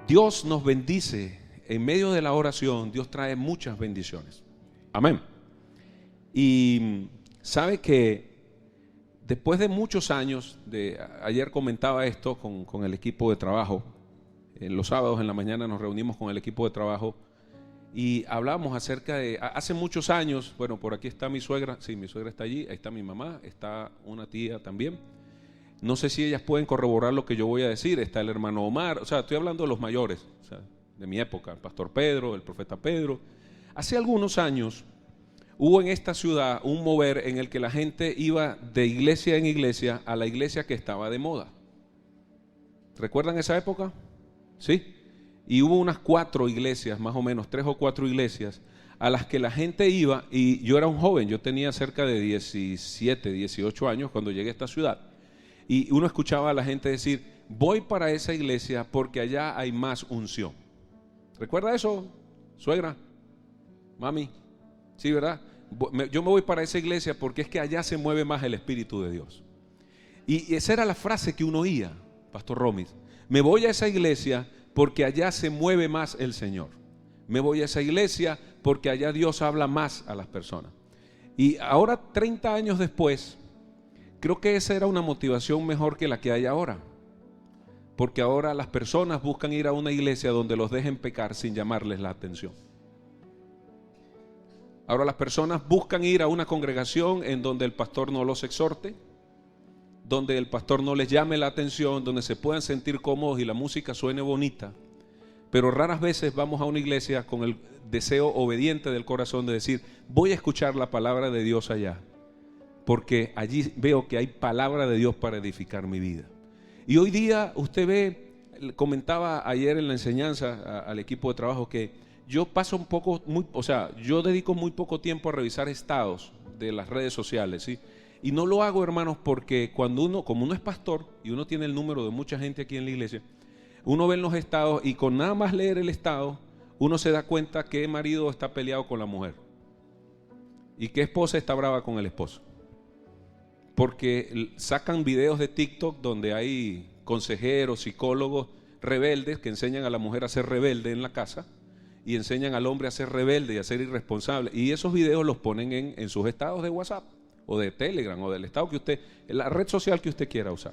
Dios nos bendice. En medio de la oración, Dios trae muchas bendiciones. Amén. Y sabe que después de muchos años, ayer comentaba esto con el equipo de trabajo. Los sábados en la mañana nos reunimos con el equipo de trabajo y hablamos acerca de, hace muchos años, bueno, por aquí está mi suegra, sí, mi suegra está allí, ahí está mi mamá, está una tía también. No sé si ellas pueden corroborar lo que yo voy a decir. Está el hermano Omar, o sea, estoy hablando de los mayores, o sea, de mi época, el pastor Pedro, el profeta Pedro. Hace algunos años hubo en esta ciudad un mover en el que la gente iba de iglesia en iglesia a la iglesia que estaba de moda. ¿Recuerdan esa época? Sí. Y hubo unas 4 iglesias, más o menos 3 o 4 iglesias a las que la gente iba, y yo era un joven, yo tenía cerca de 17, 18 años cuando llegué a esta ciudad. Y uno escuchaba a la gente decir, voy para esa iglesia porque allá hay más unción. ¿Recuerda eso, suegra? Mami, sí, ¿verdad? Yo me voy para esa iglesia porque es que allá se mueve más el Espíritu de Dios. Y esa era la frase que uno oía, Pastor Romis. Me voy a esa iglesia porque allá se mueve más el Señor. Me voy a esa iglesia porque allá Dios habla más a las personas. Y ahora, 30 años después, creo que esa era una motivación mejor que la que hay ahora. Porque ahora las personas buscan ir a una iglesia donde los dejen pecar sin llamarles la atención. Ahora las personas buscan ir a una congregación en donde el pastor no los exhorte, donde el pastor no les llame la atención, donde se puedan sentir cómodos y la música suene bonita. Pero raras veces vamos a una iglesia con el deseo obediente del corazón de decir, voy a escuchar la palabra de Dios allá, porque allí veo que hay palabra de Dios para edificar mi vida. Y hoy día usted ve, comentaba ayer en la enseñanza al equipo de trabajo que yo paso yo dedico muy poco tiempo a revisar estados de las redes sociales, ¿sí? Y no lo hago, hermanos, porque como uno es pastor y uno tiene el número de mucha gente aquí en la iglesia, uno ve en los estados y con nada más leer el estado, uno se da cuenta que marido está peleado con la mujer y que esposa está brava con el esposo. Porque sacan videos de TikTok donde hay consejeros, psicólogos rebeldes que enseñan a la mujer a ser rebelde en la casa y enseñan al hombre a ser rebelde y a ser irresponsable. Y esos videos los ponen en sus estados de WhatsApp o de Telegram o del estado que usted, la red social que usted quiera usar.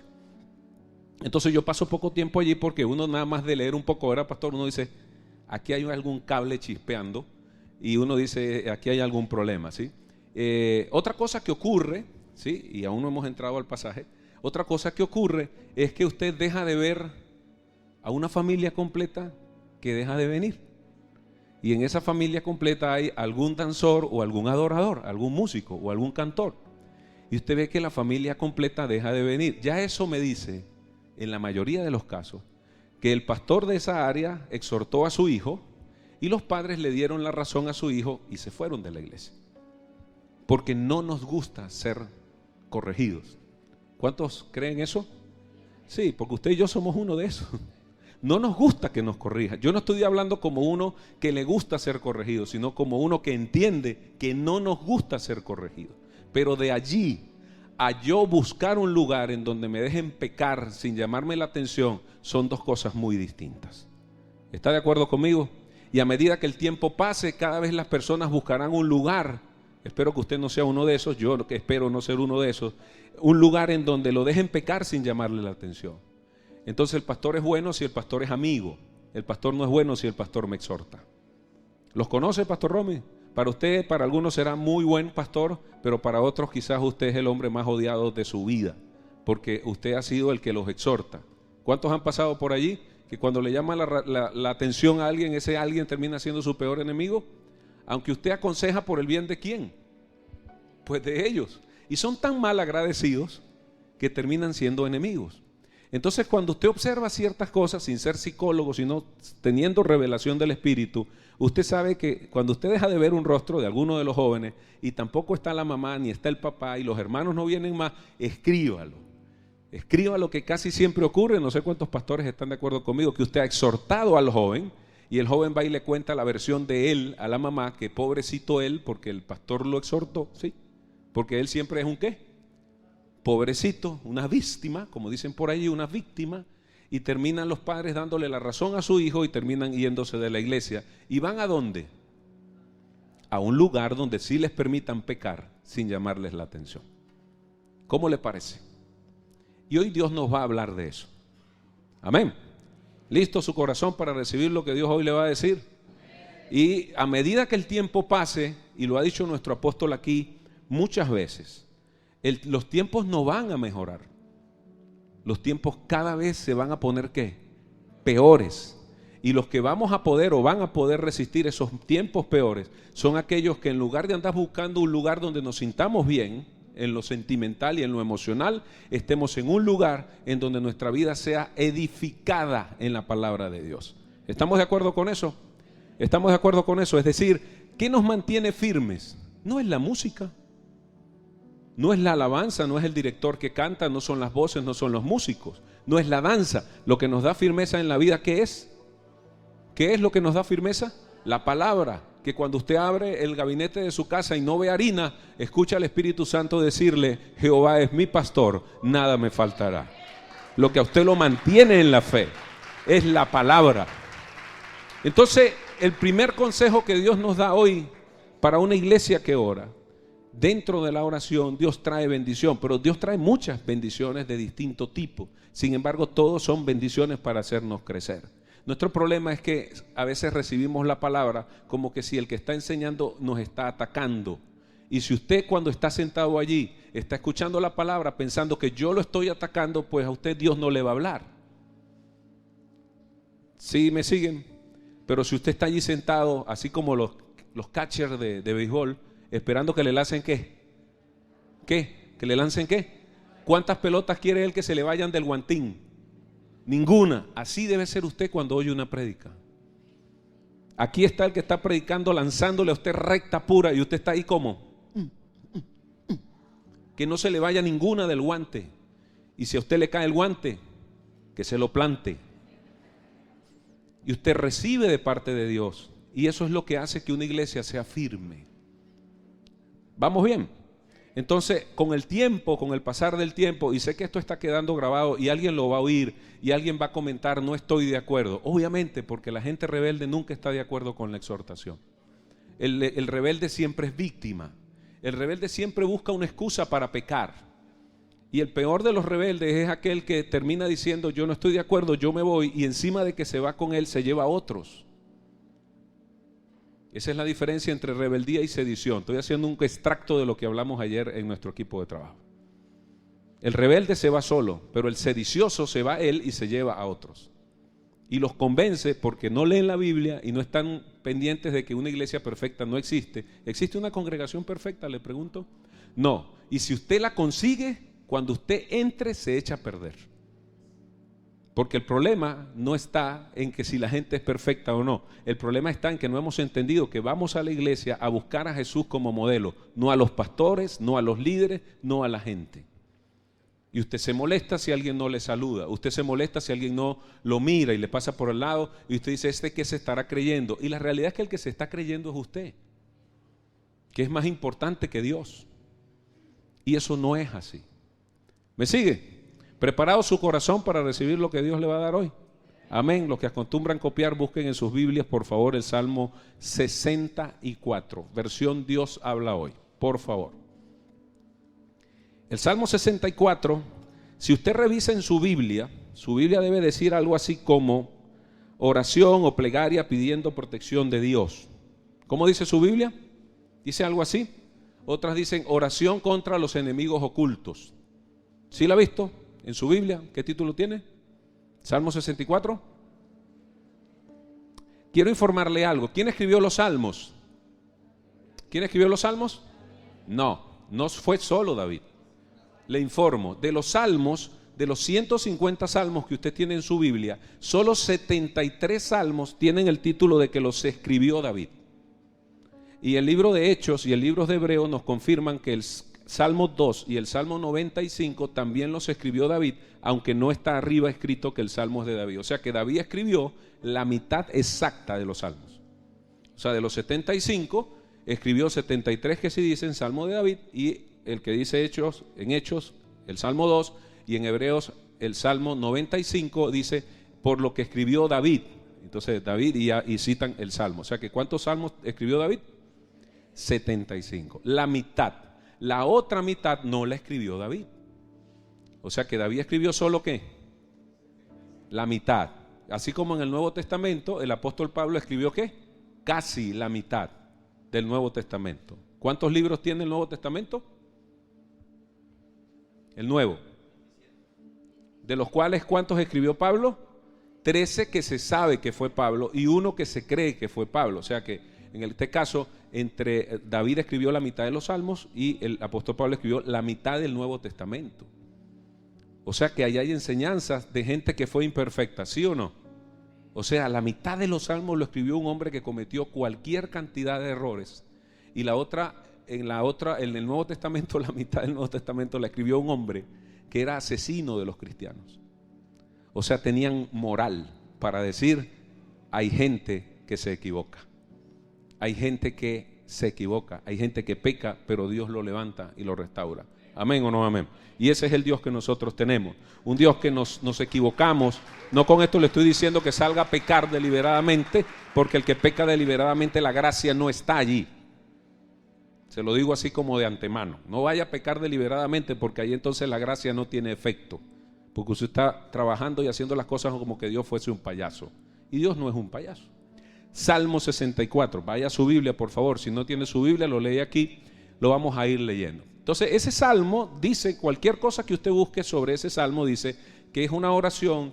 Entonces yo paso poco tiempo allí porque uno nada más de leer un poco, ¿verdad, pastor? Uno dice, aquí hay algún cable chispeando y uno dice, aquí hay algún problema, ¿sí? Otra cosa que ocurre, ¿sí? Y aún no hemos entrado al pasaje. Otra cosa que ocurre es que usted deja de ver a una familia completa que deja de venir. Y en esa familia completa hay algún danzor o algún adorador, algún músico o algún cantor. Y usted ve que la familia completa deja de venir. Ya eso me dice, en la mayoría de los casos, que el pastor de esa área exhortó a su hijo y los padres le dieron la razón a su hijo y se fueron de la iglesia. Porque no nos gusta ser corregidos. ¿Cuántos creen eso? Sí, porque usted y yo somos uno de esos. No nos gusta que nos corrija. Yo no estoy hablando como uno que le gusta ser corregido, sino como uno que entiende que no nos gusta ser corregido. Pero de allí a yo buscar un lugar en donde me dejen pecar sin llamarme la atención, son dos cosas muy distintas. ¿Está de acuerdo conmigo? Y a medida que el tiempo pase, cada vez las personas buscarán un lugar. Espero que usted no sea uno de esos, yo espero no ser uno de esos. Un lugar en donde lo dejen pecar sin llamarle la atención. Entonces el pastor es bueno si el pastor es amigo. El pastor no es bueno si el pastor me exhorta. ¿Los conoce, Pastor Romy? Para usted, para algunos será muy buen pastor, pero para otros quizás usted es el hombre más odiado de su vida, porque usted ha sido el que los exhorta. ¿Cuántos han pasado por allí? Que cuando le llama la atención a alguien, ese alguien termina siendo su peor enemigo. Aunque usted aconseja por el bien de ¿quién? Pues de ellos. Y son tan mal agradecidos que terminan siendo enemigos. Entonces cuando usted observa ciertas cosas sin ser psicólogo, sino teniendo revelación del Espíritu, usted sabe que cuando usted deja de ver un rostro de alguno de los jóvenes y tampoco está la mamá ni está el papá y los hermanos no vienen más, escríbalo. Escríbalo, que casi siempre ocurre, no sé cuántos pastores están de acuerdo conmigo, que usted ha exhortado al joven y el joven va y le cuenta la versión de él a la mamá, que pobrecito él porque el pastor lo exhortó, ¿sí? Porque él siempre es un ¿qué? Pobrecito, una víctima, como dicen por ahí, una víctima. y terminan los padres dándole la razón a su hijo y terminan yéndose de la iglesia. ¿Y van a dónde? A un lugar donde sí les permitan pecar sin llamarles la atención. ¿Cómo le parece? Y hoy Dios nos va a hablar de eso. Amén. ¿Listo su corazón para recibir lo que Dios hoy le va a decir? Y a medida que el tiempo pase, y lo ha dicho nuestro apóstol aquí muchas veces, los tiempos no van a mejorar. Los tiempos cada vez se van a poner ¿qué? Peores. Y los que vamos a poder o van a poder resistir esos tiempos peores son aquellos que en lugar de andar buscando un lugar donde nos sintamos bien, en lo sentimental y en lo emocional, estemos en un lugar en donde nuestra vida sea edificada en la palabra de Dios. ¿Estamos de acuerdo con eso? ¿Estamos de acuerdo con eso? Es decir, ¿qué nos mantiene firmes? No es la música, no es la alabanza, no es el director que canta, no son las voces, no son los músicos, no es la danza. Lo que nos da firmeza en la vida, ¿qué es? ¿Qué es lo que nos da firmeza? La palabra, que cuando usted abre el gabinete de su casa y no ve harina, escucha al Espíritu Santo decirle: Jehová es mi pastor, nada me faltará. Lo que a usted lo mantiene en la fe es la palabra. Entonces, el primer consejo que Dios nos da hoy para una iglesia que ora, dentro de la oración Dios trae bendición, pero Dios trae muchas bendiciones de distinto tipo. Sin embargo, todos son bendiciones para hacernos crecer. Nuestro problema es que a veces recibimos la palabra como que si el que está enseñando nos está atacando. Y si usted cuando está sentado allí está escuchando la palabra pensando que yo lo estoy atacando, pues a usted Dios no le va a hablar. ¿Sí me siguen? Pero si usted está allí sentado, así como los catchers de béisbol, esperando que le lancen ¿qué? ¿Qué? ¿Que le lancen qué? ¿Cuántas pelotas quiere él que se le vayan del guantín? Ninguna. Así debe ser usted cuando oye una prédica. Aquí está el que está predicando, lanzándole a usted recta pura, y usted está ahí como que no se le vaya ninguna del guante. Y si a usted le cae el guante, que se lo plante. Y usted recibe de parte de Dios. Y eso es lo que hace que una iglesia sea firme. ¿Vamos bien? Entonces, con el tiempo, con el pasar del tiempo, y sé que esto está quedando grabado y alguien lo va a oír y alguien va a comentar: no estoy de acuerdo. Obviamente, porque la gente rebelde nunca está de acuerdo con la exhortación. El rebelde siempre es víctima. El rebelde siempre busca una excusa para pecar. Y el peor de los rebeldes es aquel que termina diciendo: yo no estoy de acuerdo, yo me voy, y encima de que se va con él, se lleva a otros. Esa es la diferencia entre rebeldía y sedición. Estoy haciendo un extracto de lo que hablamos ayer en nuestro equipo de trabajo. El rebelde se va solo, pero el sedicioso se va él y se lleva a otros. Y los convence porque no leen la Biblia y no están pendientes de que una iglesia perfecta no existe. ¿Existe una congregación perfecta? Le pregunto. No. Y si usted la consigue, cuando usted entre se echa a perder. Porque el problema no está en que si la gente es perfecta o no. El problema está en que no hemos entendido que vamos a la iglesia a buscar a Jesús como modelo, no a los pastores, no a los líderes, no a la gente. Y usted se molesta si alguien no le saluda, usted se molesta si alguien no lo mira y le pasa por el lado, y usted dice: ¿este qué se estará creyendo? Y la realidad es que el que se está creyendo es usted, que es más importante que Dios. Y eso no es así. ¿Me sigue? ¿Preparado su corazón para recibir lo que Dios le va a dar hoy? Amén. Los que acostumbran copiar, busquen en sus Biblias, por favor, el Salmo 64, versión Dios habla hoy, por favor. El Salmo 64, si usted revisa en su Biblia debe decir algo así como oración o plegaria pidiendo protección de Dios. ¿Cómo dice su Biblia? ¿Dice algo así? Otras dicen oración contra los enemigos ocultos. ¿Sí la ha visto? En su Biblia, ¿qué título tiene? Salmo 64. Quiero informarle algo. ¿Quién escribió los salmos? ¿Quién escribió los salmos? No fue solo David. Le informo, de los salmos, de los 150 salmos que usted tiene en su Biblia, solo 73 salmos tienen el título de que los escribió David. Y el libro de Hechos y el libro de Hebreos nos confirman que el Salmo 2 y el Salmo 95 también los escribió David, aunque no está arriba escrito que el Salmo es de David. O sea que David escribió la mitad exacta de los salmos. O sea, de los 75, escribió 73 que sí dicen Salmo de David, y el que dice en Hechos, el Salmo 2, y en Hebreos el Salmo 95 dice, por lo que escribió David. Entonces David y citan el Salmo. O sea que ¿cuántos salmos escribió David? 75. La mitad. La otra mitad no la escribió David. O sea que David escribió solo ¿qué? La mitad. Así como en el Nuevo Testamento el apóstol Pablo escribió ¿qué? Casi la mitad del Nuevo Testamento. ¿Cuántos libros tiene el Nuevo Testamento? El Nuevo. De los cuales ¿cuántos escribió Pablo? 13 que se sabe que fue Pablo y uno que se cree que fue Pablo. O sea que en este caso entre David escribió la mitad de los salmos y el apóstol Pablo escribió la mitad del Nuevo Testamento. O sea que ahí hay enseñanzas de gente que fue imperfecta, ¿sí o no? O sea, la mitad de los salmos lo escribió un hombre que cometió cualquier cantidad de errores y en el Nuevo Testamento, la mitad del Nuevo Testamento la escribió un hombre que era asesino de los cristianos. O sea, tenían moral para decir, hay gente que se equivoca. Hay gente que se equivoca, hay gente que peca, pero Dios lo levanta y lo restaura. Amén o no amén. Y ese es el Dios que nosotros tenemos. Un Dios que nos equivocamos. No con esto le estoy diciendo que salga a pecar deliberadamente, porque el que peca deliberadamente la gracia no está allí. Se lo digo así como de antemano. No vaya a pecar deliberadamente, porque ahí entonces la gracia no tiene efecto. Porque usted está trabajando y haciendo las cosas como que Dios fuese un payaso. Y Dios no es un payaso. Salmo 64. Vaya a su Biblia, por favor. Si no tiene su Biblia, lo lee aquí. Lo vamos a ir leyendo. Entonces, ese salmo dice, cualquier cosa que usted busque sobre ese salmo, dice que es una oración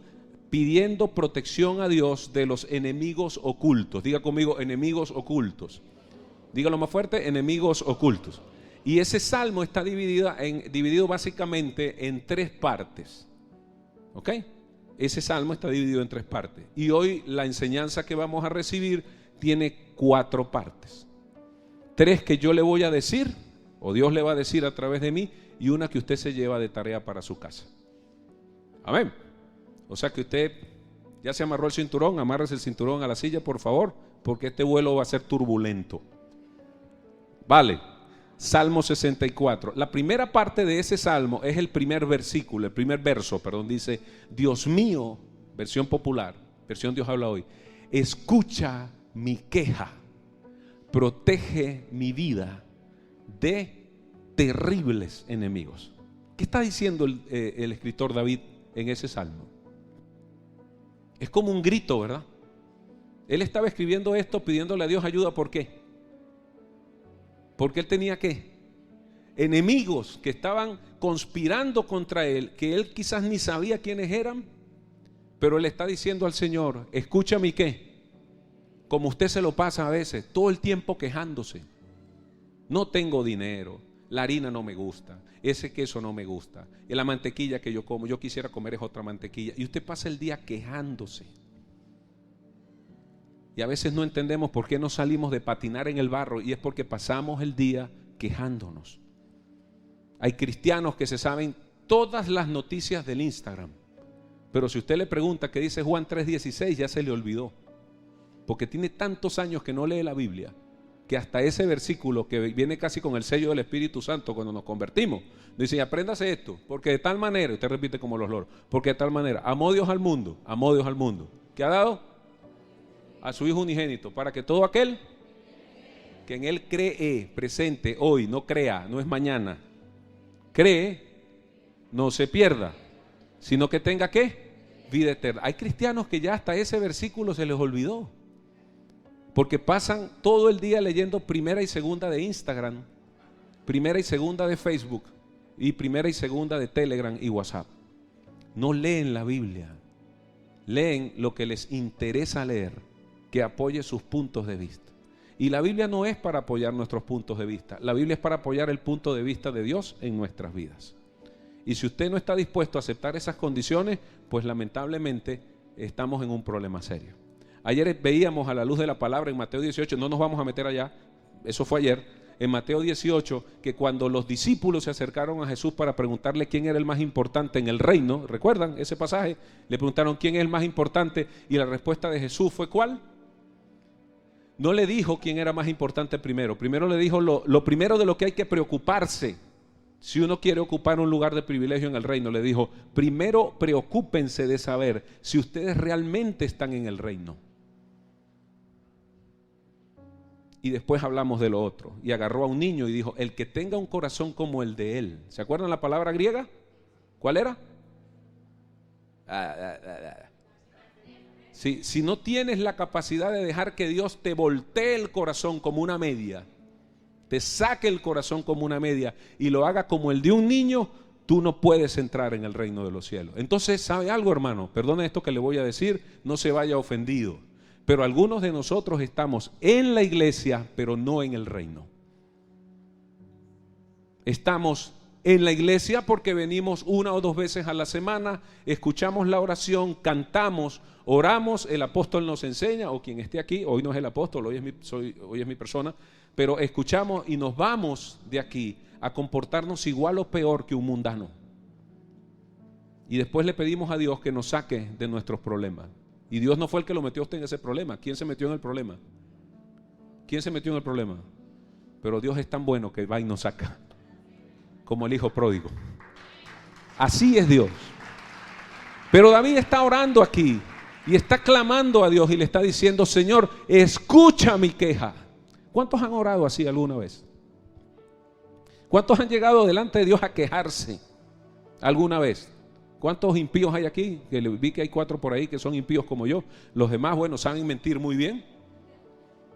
pidiendo protección a Dios de los enemigos ocultos. Diga conmigo, enemigos ocultos. Dígalo más fuerte, enemigos ocultos. Y ese salmo está dividido básicamente en 3 partes. ¿Ok? Ese salmo está dividido en 3 partes. Y hoy la enseñanza que vamos a recibir tiene 4 partes. 3 que yo le voy a decir, o Dios le va a decir a través de mí, y una que usted se lleva de tarea para su casa. Amén. O sea que usted ya se amarró el cinturón, amárrese el cinturón a la silla, por favor, porque este vuelo va a ser turbulento. Vale. Salmo 64. La primera parte de ese salmo es el primer versículo, el primer verso, dice: Dios mío, versión popular, versión Dios habla hoy, escucha mi queja, protege mi vida de terribles enemigos. ¿Qué está diciendo el escritor David en ese salmo? Es como un grito, ¿verdad? Él estaba escribiendo esto pidiéndole a Dios ayuda. ¿Por qué? Porque él tenía ¿qué? Enemigos que estaban conspirando contra él, que él quizás ni sabía quiénes eran, pero él está diciendo al Señor: escucha mi qué, como usted se lo pasa a veces, todo el tiempo quejándose. No tengo dinero, la harina no me gusta, ese queso no me gusta, y la mantequilla que yo como, yo quisiera comer es otra mantequilla, y usted pasa el día quejándose. Y a veces no entendemos por qué no salimos de patinar en el barro, y es porque pasamos el día quejándonos. Hay cristianos que se saben todas las noticias del Instagram, pero si usted le pregunta qué dice Juan 3:16, ya se le olvidó, porque tiene tantos años que no lee la Biblia, que hasta ese versículo que viene casi con el sello del Espíritu Santo cuando nos convertimos, dice: apréndase esto, porque de tal manera, usted repite como los loros, porque de tal manera amó Dios al mundo, ¿qué ha dado? A su Hijo unigénito, para que todo aquel que en Él cree, presente, hoy, no crea, no es mañana, cree, no se pierda, sino que tenga ¿qué? Vida eterna. Hay cristianos que ya hasta ese versículo se les olvidó, porque pasan todo el día leyendo primera y segunda de Instagram, primera y segunda de Facebook, y primera y segunda de Telegram y WhatsApp. No leen la Biblia, leen lo que les interesa leer, que apoye sus puntos de vista. Y la Biblia no es para apoyar nuestros puntos de vista, la Biblia es para apoyar el punto de vista de Dios en nuestras vidas. Y si usted no está dispuesto a aceptar esas condiciones, pues lamentablemente estamos en un problema serio. Ayer veíamos a la luz de la palabra en Mateo 18, no nos vamos a meter allá, eso fue ayer, en Mateo 18, que cuando los discípulos se acercaron a Jesús para preguntarle quién era el más importante en el reino, ¿recuerdan ese pasaje? Le preguntaron quién es el más importante y la respuesta de Jesús fue ¿cuál? No le dijo quién era más importante primero le dijo lo primero de lo que hay que preocuparse. Si uno quiere ocupar un lugar de privilegio en el reino, le dijo, primero preocúpense de saber si ustedes realmente están en el reino. Y después hablamos de lo otro. Y agarró a un niño y dijo, el que tenga un corazón como el de él. ¿Se acuerdan la palabra griega? ¿Cuál era? Si no tienes la capacidad de dejar que Dios te voltee el corazón como una media, te saque el corazón como una media y lo haga como el de un niño, tú no puedes entrar en el reino de los cielos. Entonces, ¿sabe algo, hermano? Perdone esto que le voy a decir, no se vaya ofendido. Pero algunos de nosotros estamos en la iglesia, pero no en el reino. Estamos en la iglesia porque venimos 1 o 2 veces a la semana, escuchamos la oración, cantamos, oramos, el apóstol nos enseña, o quien esté aquí, hoy no es el apóstol, hoy es mi persona, pero escuchamos y nos vamos de aquí a comportarnos igual o peor que un mundano. Y después le pedimos a Dios que nos saque de nuestros problemas. Y Dios no fue el que lo metió a usted en ese problema. ¿Quién se metió en el problema? ¿Quién se metió en el problema? Pero Dios es tan bueno que va y nos saca, como el hijo pródigo. Así es Dios. Pero David está orando aquí y está clamando a Dios y le está diciendo, Señor, escucha mi queja. ¿Cuántos han orado así alguna vez? ¿Cuántos han llegado delante de Dios a quejarse alguna vez? ¿Cuántos impíos hay aquí? Que vi que hay 4 por ahí que son impíos como yo. Los demás, bueno, saben mentir muy bien.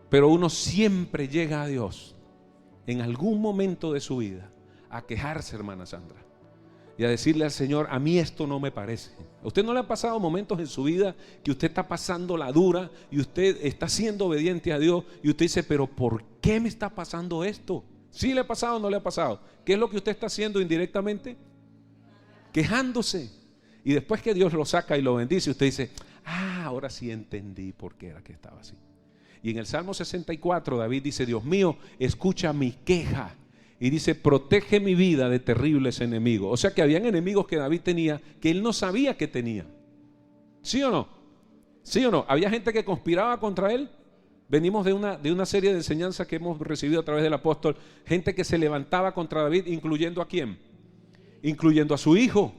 Pero uno siempre llega a Dios en algún momento de su vida a quejarse, hermana Sandra, y a decirle al Señor, a mí esto no me parece. ¿A usted no le ha pasado momentos en su vida que usted está pasando la dura y usted está siendo obediente a Dios y usted dice, pero ¿por qué me está pasando esto? ¿Sí le ha pasado o no le ha pasado? ¿Qué es lo que usted está haciendo indirectamente? Quejándose. Y después que Dios lo saca y lo bendice, usted dice, ahora sí entendí por qué era que estaba así. Y en el Salmo 64 David dice, Dios mío, escucha mi queja. Y dice, protege mi vida de terribles enemigos. O sea que habían enemigos que David tenía que él no sabía que tenía. ¿Sí o no? ¿Sí o no? Había gente que conspiraba contra él. Venimos de una serie de enseñanzas que hemos recibido a través del apóstol. Gente que se levantaba contra David, incluyendo ¿a quién? Incluyendo a su hijo.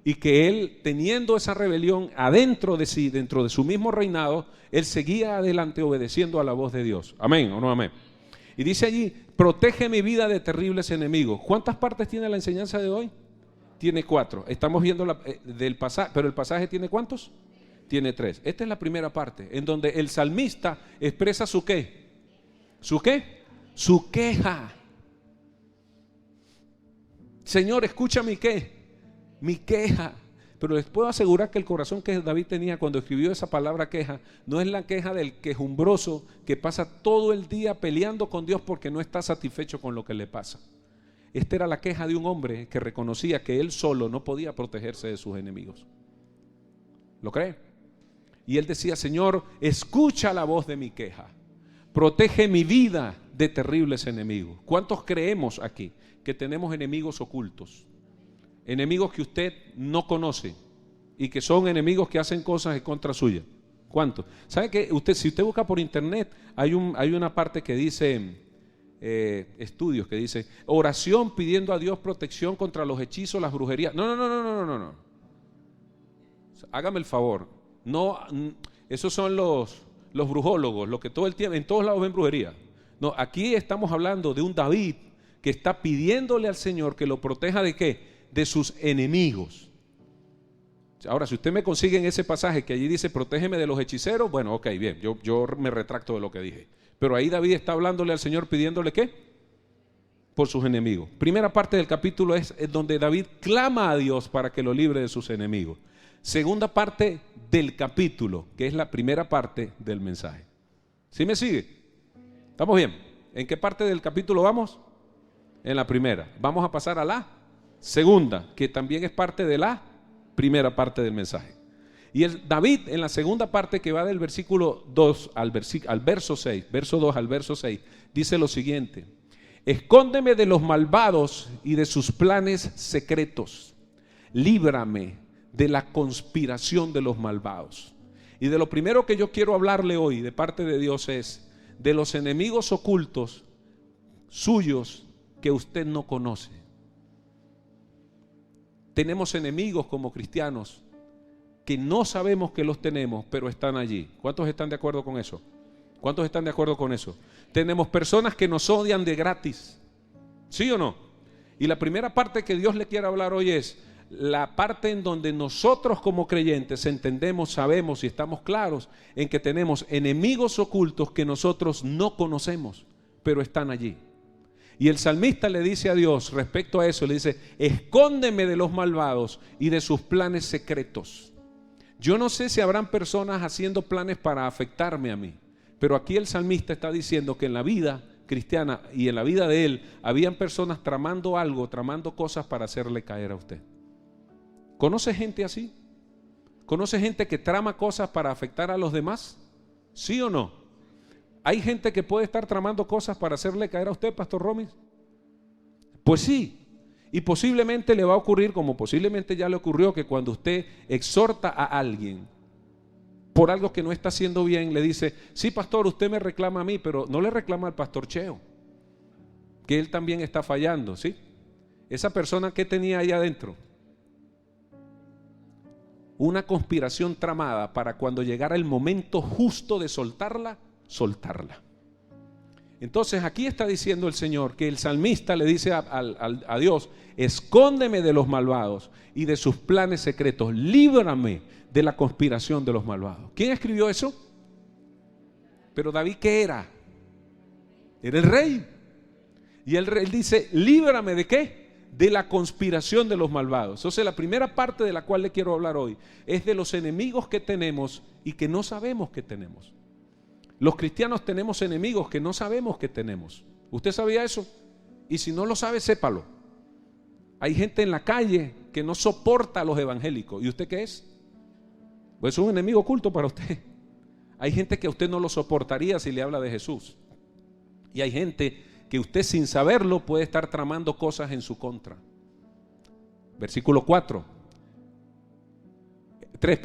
Y que él, teniendo esa rebelión adentro de sí, dentro de su mismo reinado, él seguía adelante obedeciendo a la voz de Dios. ¿Amén o no amén? Y dice allí, protege mi vida de terribles enemigos. ¿Cuántas partes tiene la enseñanza de hoy? Tiene 4. Estamos viendo del pasaje, pero el pasaje tiene ¿cuántos? Tiene 3. Esta es la primera parte, en donde el salmista expresa su ¿qué? ¿Su qué? Su queja. Señor, escucha mi ¿qué? Mi queja. Pero les puedo asegurar que el corazón que David tenía cuando escribió esa palabra queja no es la queja del quejumbroso que pasa todo el día peleando con Dios porque no está satisfecho con lo que le pasa. Esta era la queja de un hombre que reconocía que él solo no podía protegerse de sus enemigos. ¿Lo cree? Y él decía, Señor, escucha la voz de mi queja, protege mi vida de terribles enemigos. ¿Cuántos creemos aquí que tenemos enemigos ocultos? Enemigos que usted no conoce y que son enemigos que hacen cosas en contra suya. ¿Cuántos? ¿Sabe que si usted busca por internet, hay una parte que dice, estudios que dice, oración pidiendo a Dios protección contra los hechizos, las brujerías? No. Hágame el favor. No, esos son los brujólogos, los que todo el tiempo, en todos lados ven brujería. No, aquí estamos hablando de un David que está pidiéndole al Señor que lo proteja ¿de qué? De sus enemigos. Ahora, si usted me consigue en ese pasaje que allí dice protégeme de los hechiceros, bueno, ok, bien, yo me retracto de lo que dije. Pero ahí David está hablándole al Señor pidiéndole ¿qué? Por sus enemigos. Primera parte del capítulo es donde David clama a Dios para que lo libre de sus enemigos. Segunda parte del capítulo, que es la primera parte del mensaje. ¿Sí me sigue? ¿Estamos bien? ¿En qué parte del capítulo vamos? En la primera. Vamos a pasar a la segunda, que también es parte de la primera parte del mensaje. Y David en la segunda parte, que va del versículo 2 al verso 6, verso 2 al verso 6, dice lo siguiente: escóndeme de los malvados y de sus planes secretos, líbrame de la conspiración de los malvados. Y de lo primero que yo quiero hablarle hoy de parte de Dios es de los enemigos ocultos suyos que usted no conoce. tenemos enemigos como cristianos que no sabemos que los tenemos, pero están allí. ¿Cuántos están de acuerdo con eso? ¿Cuántos están de acuerdo con eso? Tenemos personas que nos odian de gratis. ¿Sí o no? Y la primera parte que Dios le quiere hablar hoy es la parte en donde nosotros como creyentes entendemos, sabemos y estamos claros en que tenemos enemigos ocultos que nosotros no conocemos, pero están allí. Y el salmista le dice a Dios respecto a eso, le dice: escóndeme de los malvados y de sus planes secretos. Yo no sé si habrán personas haciendo planes para afectarme a mí, pero aquí el salmista está diciendo que en la vida cristiana y en la vida de él habían personas tramando algo, tramando cosas para hacerle caer a usted. ¿Conoce gente así? ¿Conoce gente que trama cosas para afectar a los demás? ¿Sí o no? ¿Hay gente que puede estar tramando cosas para hacerle caer a usted, Pastor Romis? Pues sí. Y posiblemente le va a ocurrir, como posiblemente ya le ocurrió, que cuando usted exhorta a alguien por algo que no está haciendo bien, le dice: sí, pastor, usted me reclama a mí, pero no le reclama al pastor Cheo, que él también está fallando, ¿sí? Esa persona que tenía ahí adentro, una conspiración tramada para cuando llegara el momento justo de soltarla, soltarla. Entonces aquí está diciendo el Señor que el salmista le dice a Dios: escóndeme de los malvados y de sus planes secretos, líbrame de la conspiración de los malvados. ¿Quién escribió eso? Pero David, ¿qué era? Era el rey. Y el rey dice: líbrame de ¿qué? De la conspiración de los malvados. Entonces la primera parte de la cual le quiero hablar hoy es de los enemigos que tenemos y que no sabemos que tenemos. Los cristianos tenemos enemigos que no sabemos que tenemos. ¿Usted sabía eso? Y si no lo sabe, sépalo. Hay gente en la calle que no soporta a los evangélicos. ¿Y usted qué es? Pues es un enemigo oculto para usted. Hay gente que a usted no lo soportaría si le habla de Jesús. Y hay gente que usted sin saberlo puede estar tramando cosas en su contra. Versículo 3.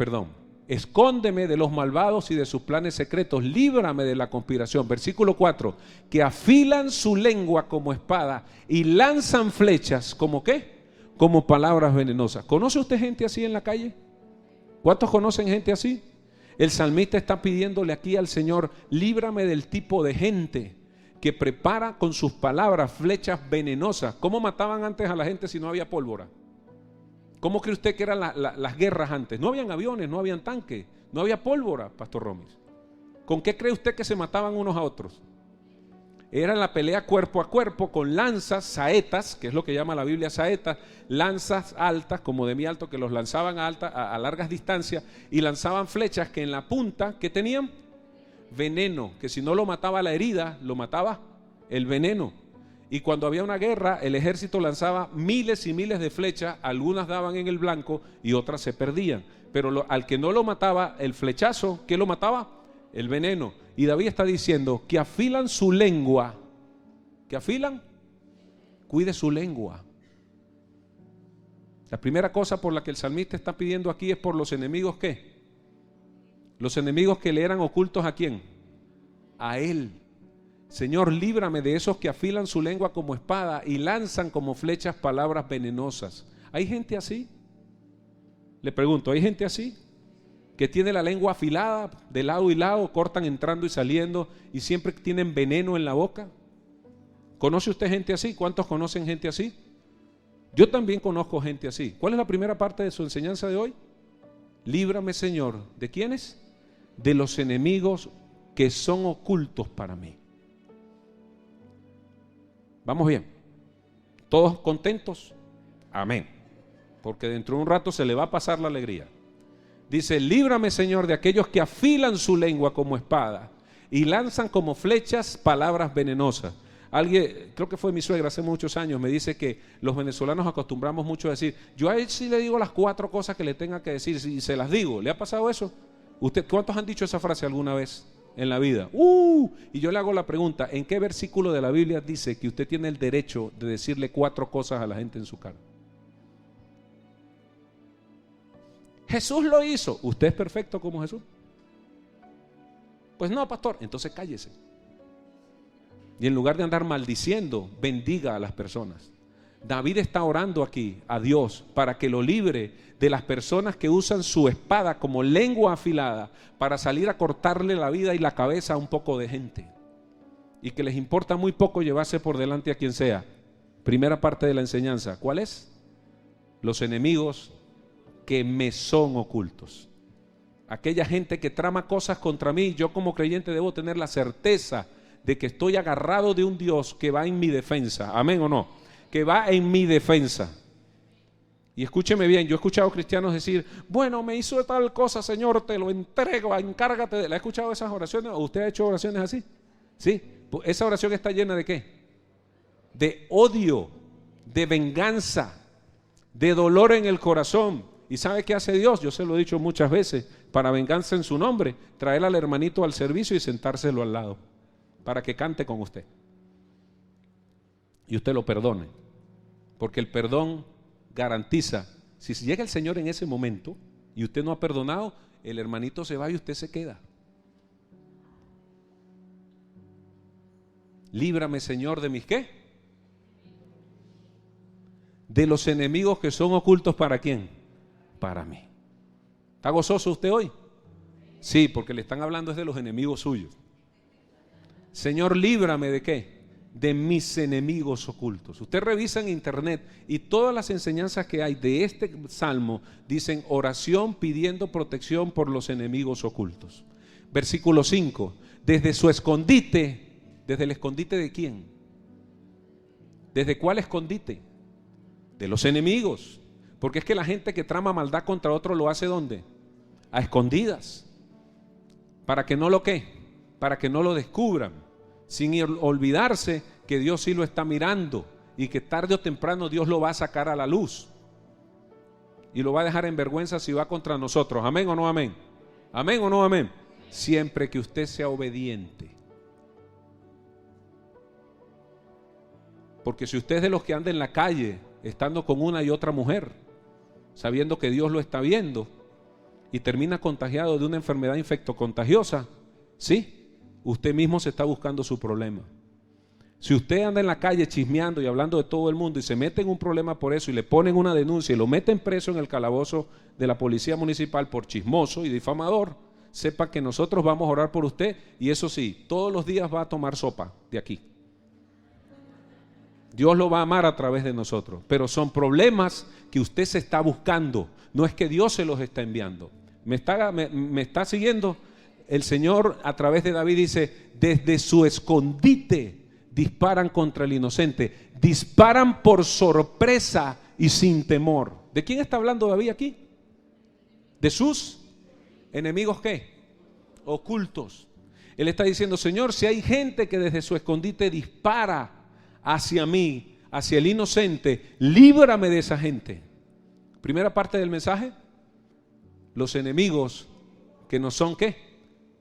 Escóndeme de los malvados y de sus planes secretos, líbrame de la conspiración. Versículo 4, que afilan su lengua como espada y lanzan flechas, ¿como qué? Como palabras venenosas. ¿Conoce usted gente así en la calle? ¿Cuántos conocen gente así? El salmista está pidiéndole aquí al Señor: líbrame del tipo de gente que prepara con sus palabras flechas venenosas. ¿Cómo mataban antes a la gente si no había pólvora? ¿Cómo cree usted que eran las guerras antes? No habían aviones, no habían tanques, no había pólvora, Pastor Romis. ¿Con qué cree usted que se mataban unos a otros? Era la pelea cuerpo a cuerpo con lanzas, saetas, que es lo que llama la Biblia saetas, lanzas altas, como de mi alto, que los lanzaban a largas distancias, y lanzaban flechas que en la punta, ¿qué tenían? Veneno, que si no lo mataba la herida, lo mataba el veneno. Y cuando había una guerra, el ejército lanzaba miles y miles de flechas, algunas daban en el blanco y otras se perdían. Pero al que no lo mataba el flechazo, ¿qué lo mataba? El veneno. Y David está diciendo que afilan su lengua. ¿Qué afilan? Cuide su lengua. La primera cosa por la que el salmista está pidiendo aquí es por los enemigos, ¿qué? Los enemigos que le eran ocultos, ¿a quién? A él. Señor, líbrame de esos que afilan su lengua como espada y lanzan como flechas palabras venenosas. ¿Hay gente así? Le pregunto, ¿hay gente así? Que tiene la lengua afilada de lado y lado, cortan entrando y saliendo y siempre tienen veneno en la boca. ¿Conoce usted gente así? ¿Cuántos conocen gente así? Yo también conozco gente así. ¿Cuál es la primera parte de su enseñanza de hoy? Líbrame, Señor, ¿de quiénes? De los enemigos que son ocultos para mí. ¿Vamos bien? ¿Todos contentos? Amén. Porque dentro de un rato se le va a pasar la alegría. Dice: líbrame, Señor, de aquellos que afilan su lengua como espada y lanzan como flechas palabras venenosas. Alguien, creo que fue mi suegra hace muchos años, me dice que los venezolanos acostumbramos mucho a decir: yo a él sí le digo las 4 cosas que le tenga que decir y se las digo. ¿Le ha pasado eso? ¿Usted, cuántos han dicho esa frase alguna vez en la vida? Y yo le hago la pregunta: ¿en qué versículo de la Biblia dice que usted tiene el derecho de decirle 4 cosas a la gente en su cara? Jesús lo hizo. ¿Usted es perfecto como Jesús? Pues no, pastor. Entonces cállese. Y en lugar de andar maldiciendo, bendiga a las personas. David está orando aquí a Dios para que lo libre de las personas que usan su espada como lengua afilada para salir a cortarle la vida y la cabeza a un poco de gente, y que les importa muy poco llevarse por delante a quien sea. Primera parte de la enseñanza, ¿cuál es? Los enemigos que me son ocultos. Aquella gente que trama cosas contra mí, yo como creyente debo tener la certeza de que estoy agarrado de un Dios que va en mi defensa. ¿Amén o no? Que va en mi defensa. Y escúcheme bien, yo he escuchado cristianos decir, bueno, me hizo tal cosa, Señor, te lo entrego, encárgate de... ¿La he escuchado esas oraciones? ¿O usted ha hecho oraciones así? ¿Sí? Esa oración está llena ¿de qué? De odio, de venganza, de dolor en el corazón. ¿Y sabe qué hace Dios? Yo se lo he dicho muchas veces, para venganza en su nombre, traer al hermanito al servicio y sentárselo al lado, para que cante con usted. Y usted lo perdone, porque el perdón garantiza, si llega el Señor en ese momento y usted no ha perdonado, el hermanito se va y usted se queda. Líbrame, Señor, de mis ¿qué? De los enemigos que son ocultos. ¿Para quién? Para mí. ¿Está gozoso usted hoy? Sí, porque le están hablando es de los enemigos suyos. Señor, líbrame ¿de qué? De mis enemigos ocultos. Usted revisa en internet y todas las enseñanzas que hay de este salmo dicen oración pidiendo protección por los enemigos ocultos. Versículo 5, desde su escondite. ¿Desde el escondite de quién? ¿Desde cuál escondite? De los enemigos. Porque es que la gente que trama maldad contra otro lo hace ¿dónde? A escondidas. ¿Para que no lo qué? Para que no lo descubran. Sin olvidarse que Dios sí lo está mirando y que tarde o temprano Dios lo va a sacar a la luz. Y lo va a dejar en vergüenza si va contra nosotros. ¿Amén o no amén? ¿Amén o no amén? Siempre que usted sea obediente. Porque si usted es de los que anda en la calle estando con una y otra mujer, sabiendo que Dios lo está viendo, y termina contagiado de una enfermedad infectocontagiosa, ¿sí? Usted mismo se está buscando su problema. Si usted anda en la calle chismeando y hablando de todo el mundo y se mete en un problema por eso y le ponen una denuncia y lo meten preso en el calabozo de la policía municipal por chismoso y difamador, sepa que nosotros vamos a orar por usted, y eso sí, todos los días va a tomar sopa de aquí. Dios lo va a amar a través de nosotros, pero son problemas que usted se está buscando, no es que Dios se los está enviando. ¿Me está siguiendo? El Señor a través de David dice, desde su escondite disparan contra el inocente, disparan por sorpresa y sin temor. ¿De quién está hablando David aquí? ¿De sus enemigos qué? Ocultos. Él está diciendo, Señor, si hay gente que desde su escondite dispara hacia mí, hacia el inocente, líbrame de esa gente. Primera parte del mensaje, los enemigos que no son ¿qué?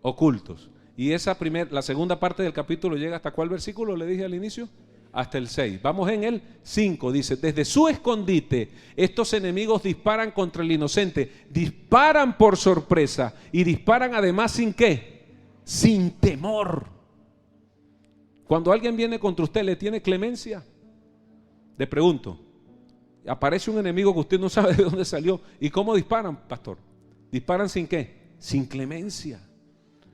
Ocultos. Y la segunda parte del capítulo llega hasta ¿cuál versículo le dije al inicio? Hasta el 6. Vamos en el 5, dice, desde su escondite estos enemigos disparan contra el inocente, disparan por sorpresa y disparan además sin ¿qué? Sin temor. Cuando alguien viene contra usted, ¿le tiene clemencia? Le pregunto, aparece un enemigo que usted no sabe de dónde salió. ¿Y cómo disparan, pastor? ¿Disparan sin qué? Sin clemencia.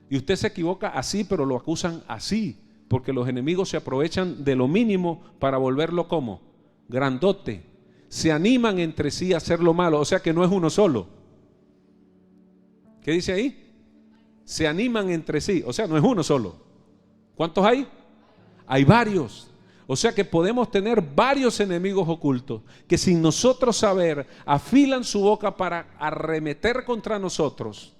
Y usted se equivoca así, pero lo acusan así, porque los enemigos se aprovechan de lo mínimo para volverlo como grandote. Se animan entre sí a hacer lo malo, o sea que no es uno solo. ¿Qué dice ahí? Se animan entre sí, o sea no es uno solo. ¿Cuántos hay? Hay varios. O sea que podemos tener varios enemigos ocultos que sin nosotros saber afilan su boca para arremeter contra nosotros.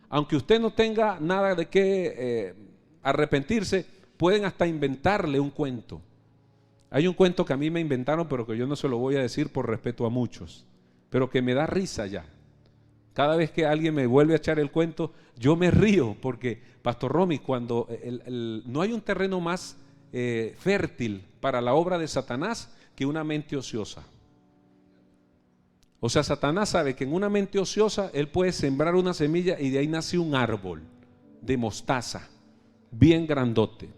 Aunque usted no tenga nada de qué arrepentirse, pueden hasta inventarle un cuento. Hay un cuento que a mí me inventaron, pero que yo no se lo voy a decir por respeto a muchos, pero que me da risa ya. Cada vez que alguien me vuelve a echar el cuento, yo me río, porque Pastor Romy, cuando no hay un terreno más fértil para la obra de Satanás que una mente ociosa. O sea, Satanás sabe que en una mente ociosa él puede sembrar una semilla y de ahí nace un árbol de mostaza bien grandote.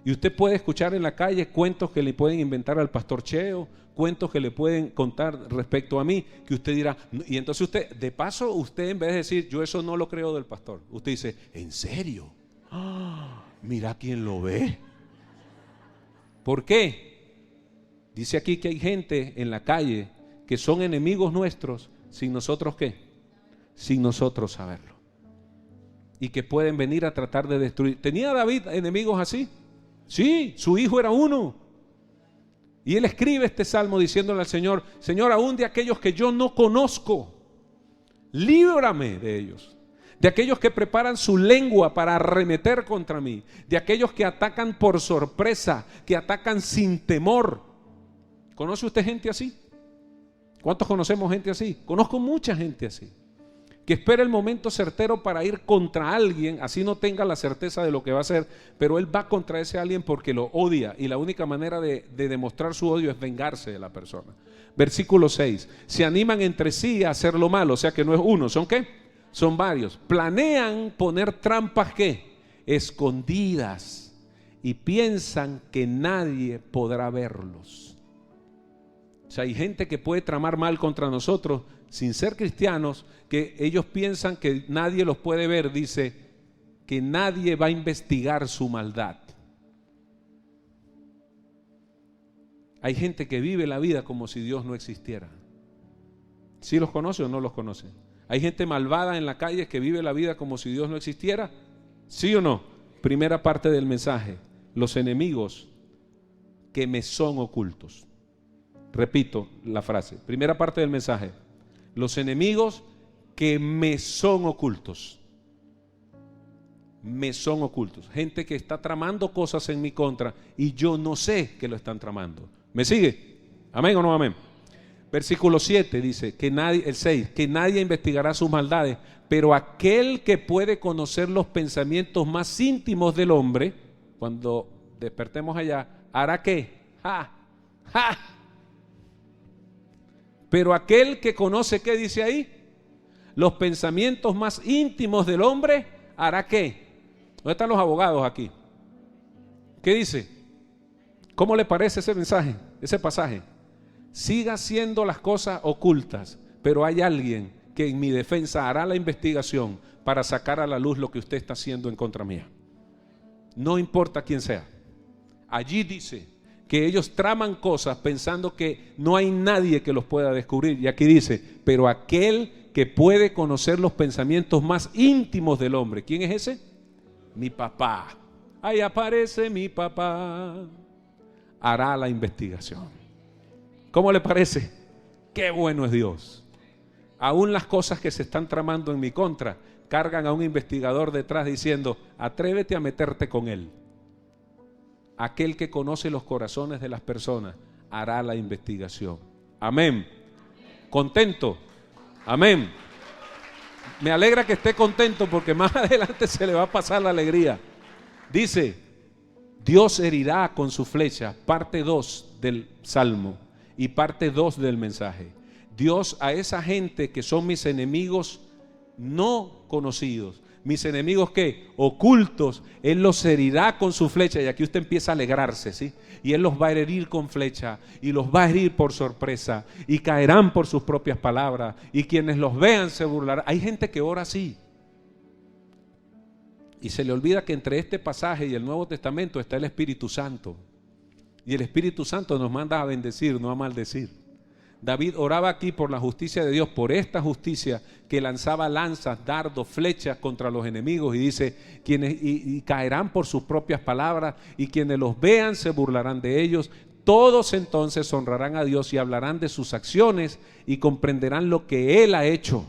Y usted puede escuchar en la calle cuentos que le pueden inventar al pastor Cheo, cuentos que le pueden contar respecto a mí, que usted dirá, y entonces usted, de paso, usted en vez de decir, yo eso no lo creo del pastor, usted dice, ¿en serio? ¡Ah! Mira quién lo ve. ¿Por qué? Dice aquí que hay gente en la calle que son enemigos nuestros sin nosotros ¿qué? Sin nosotros saberlo. Y que pueden venir a tratar de destruir. ¿Tenía David enemigos así? Sí, su hijo era uno. Y él escribe este salmo diciéndole al Señor, Señor, aún de aquellos que yo no conozco, líbrame de ellos. De aquellos que preparan su lengua para arremeter contra mí. De aquellos que atacan por sorpresa, que atacan sin temor. ¿Conoce usted gente así? ¿Cuántos conocemos gente así? Conozco mucha gente así. Que espera el momento certero para ir contra alguien, así no tenga la certeza de lo que va a hacer, pero él va contra ese alguien porque lo odia y la única manera de demostrar su odio es vengarse de la persona. Versículo 6, se animan entre sí a hacer lo malo, o sea que no es uno, ¿son qué? Son varios. Planean poner trampas ¿qué? Escondidas y piensan que nadie podrá verlos. O sea, hay gente que puede tramar mal contra nosotros sin ser cristianos, que ellos piensan que nadie los puede ver, dice que nadie va a investigar su maldad. Hay gente que vive la vida como si Dios no existiera. ¿Sí los conoce o no los conoce? Hay gente malvada en la calle que vive la vida como si Dios no existiera. ¿Sí o no? Primera parte del mensaje, los enemigos que me son ocultos. Repito la frase, primera parte del mensaje, los enemigos que me son ocultos. Me son ocultos. Gente que está tramando cosas en mi contra y yo no sé que lo están tramando. ¿Me sigue? ¿Amén o no amén? Versículo 7 dice, que nadie, el 6, que nadie investigará sus maldades, pero aquel que puede conocer los pensamientos más íntimos del hombre, cuando despertemos allá, ¿hará qué? ¡Ja! ¡Ja! Pero aquel que conoce, ¿qué dice ahí? Los pensamientos más íntimos del hombre, ¿hará qué? ¿Dónde están los abogados aquí? ¿Qué dice? ¿Cómo le parece ese mensaje, ese pasaje? Siga haciendo las cosas ocultas, pero hay alguien que en mi defensa hará la investigación para sacar a la luz lo que usted está haciendo en contra mía. No importa quién sea. Allí dice que ellos traman cosas pensando que no hay nadie que los pueda descubrir. Y aquí dice, pero aquel que puede conocer los pensamientos más íntimos del hombre. ¿Quién es ese? Mi papá. Ahí aparece mi papá. Hará la investigación. ¿Cómo le parece? Qué bueno es Dios. Aún las cosas que se están tramando en mi contra cargan a un investigador detrás diciendo, atrévete a meterte con él. Aquel que conoce los corazones de las personas hará la investigación. Amén. ¿Contento? Amén. Me alegra que esté contento porque más adelante se le va a pasar la alegría. Dice, Dios herirá con su flecha, parte 2 del Salmo y parte 2 del mensaje. Dios a esa gente que son mis enemigos no conocidos, mis enemigos ¿qué? Ocultos, Él los herirá con su flecha. Y aquí usted empieza a alegrarse, ¿sí? Y Él los va a herir con flecha y los va a herir por sorpresa y caerán por sus propias palabras y quienes los vean se burlarán. Hay gente que ora así y se le olvida que entre este pasaje y el Nuevo Testamento está el Espíritu Santo, y el Espíritu Santo nos manda a bendecir, no a maldecir. David oraba aquí por la justicia de Dios, por esta justicia que lanzaba lanzas, dardos, flechas contra los enemigos, y dice, quienes y caerán por sus propias palabras, y quienes los vean se burlarán de ellos. Todos entonces honrarán a Dios y hablarán de sus acciones y comprenderán lo que Él ha hecho.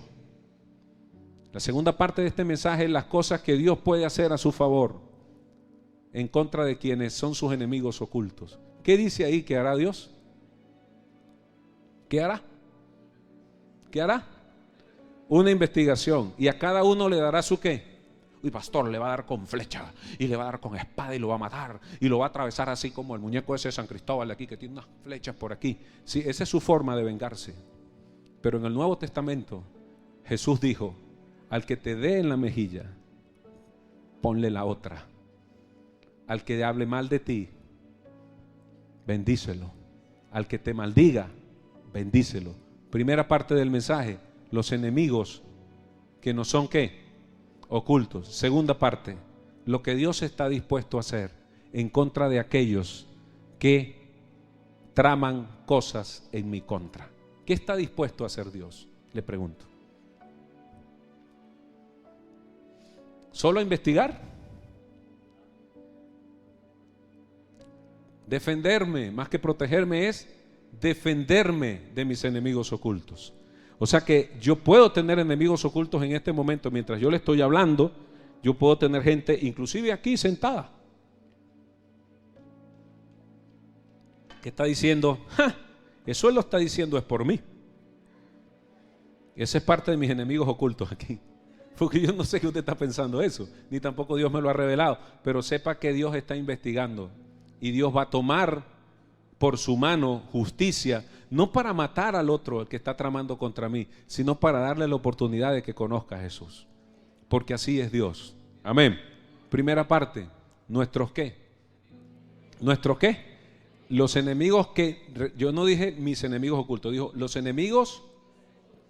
La segunda parte de este mensaje es las cosas que Dios puede hacer a su favor en contra de quienes son sus enemigos ocultos. ¿Qué dice ahí que hará Dios? ¿Qué hará? ¿Qué hará? Una investigación, y a cada uno le dará su ¿qué? Uy, pastor, le va a dar con flecha y le va a dar con espada y lo va a matar y lo va a atravesar así como el muñeco ese de San Cristóbal de aquí que tiene unas flechas por aquí. Sí, esa es su forma de vengarse. Pero en el Nuevo Testamento Jesús dijo, al que te dé en la mejilla, ponle la otra. Al que hable mal de ti, bendícelo. Al que te maldiga, bendícelo. Primera parte del mensaje, los enemigos que no son ¿qué? Ocultos. Segunda parte, lo que Dios está dispuesto a hacer en contra de aquellos que traman cosas en mi contra. ¿Qué está dispuesto a hacer Dios? Le pregunto. ¿Solo a investigar? Defenderme, más que protegerme, es defenderme de mis enemigos ocultos. O sea que yo puedo tener enemigos ocultos en este momento. Mientras yo le estoy hablando, yo puedo tener gente, inclusive aquí sentada, que está diciendo, eso él lo está diciendo es por mí. Esa es parte de mis enemigos ocultos aquí. Porque yo no sé que usted está pensando eso, ni tampoco Dios me lo ha revelado. Pero sepa que Dios está investigando y Dios va a tomar por su mano justicia, no para matar al otro, el que está tramando contra mí, sino para darle la oportunidad de que conozca a Jesús. Porque así es Dios. Amén. Primera parte, ¿nuestros qué? ¿Nuestros qué? Los enemigos que, yo no dije mis enemigos ocultos, dijo los enemigos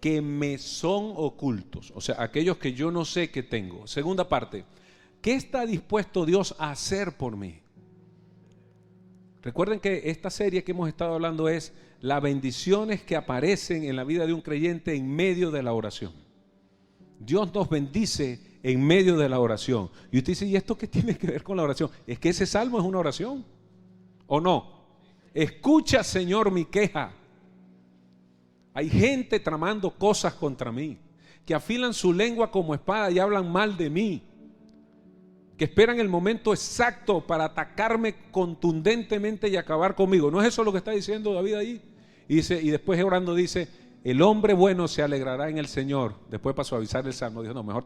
que me son ocultos, o sea, aquellos que yo no sé que tengo. Segunda parte, ¿qué está dispuesto Dios a hacer por mí? Recuerden que esta serie que hemos estado hablando es las bendiciones que aparecen en la vida de un creyente en medio de la oración. Dios nos bendice en medio de la oración. Y usted dice, ¿y esto qué tiene que ver con la oración? Es que ese salmo es una oración, ¿o no? Escucha, Señor, mi queja. Hay gente tramando cosas contra mí, que afilan su lengua como espada y hablan mal de mí, que esperan el momento exacto para atacarme contundentemente y acabar conmigo. ¿No es eso lo que está diciendo David ahí? Y dice, y después orando dice, el hombre bueno se alegrará en el Señor. Después para suavizar el salmo dijo, no, mejor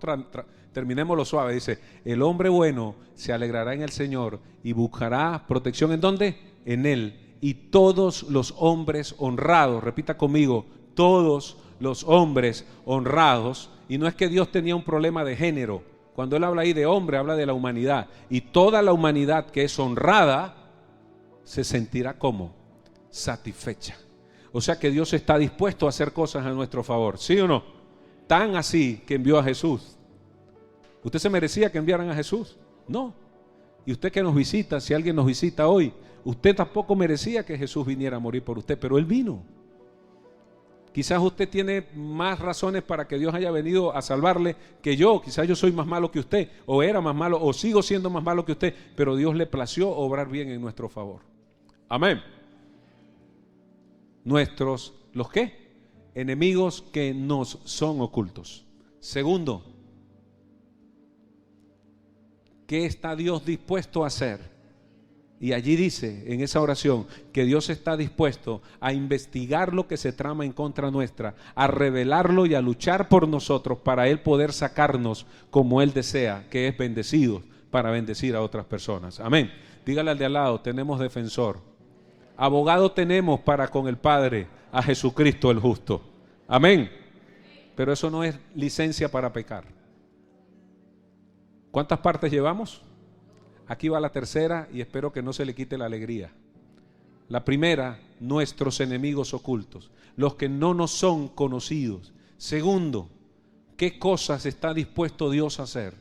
terminémoslo suave. Dice, el hombre bueno se alegrará en el Señor y buscará protección. ¿En dónde? En Él. Y todos los hombres honrados, repita conmigo, todos los hombres honrados. Y no es que Dios tenía un problema de género. Cuando Él habla ahí de hombre, habla de la humanidad. Y toda la humanidad que es honrada se sentirá como satisfecha. O sea que Dios está dispuesto a hacer cosas a nuestro favor, ¿sí o no? Tan así que envió a Jesús. ¿Usted se merecía que enviaran a Jesús? No. Y usted que nos visita, si alguien nos visita hoy, usted tampoco merecía que Jesús viniera a morir por usted, pero Él vino. Quizás usted tiene más razones para que Dios haya venido a salvarle que yo. Quizás yo soy más malo que usted, o era más malo, o sigo siendo más malo que usted, pero Dios le plació obrar bien en nuestro favor. Amén. Nuestros, ¿los qué? Enemigos que nos son ocultos. Segundo, ¿qué está Dios dispuesto a hacer? Y allí dice en esa oración que Dios está dispuesto a investigar lo que se trama en contra nuestra, a revelarlo y a luchar por nosotros para Él poder sacarnos como Él desea, que es bendecido para bendecir a otras personas. Amén. Dígale al de al lado, tenemos defensor. Abogado tenemos para con el Padre, a Jesucristo el justo. Amén. Pero eso no es licencia para pecar. ¿Cuántas partes llevamos? Aquí va la tercera y espero que no se le quite la alegría. La primera, nuestros enemigos ocultos, los que no nos son conocidos. Segundo, ¿qué cosas está dispuesto Dios a hacer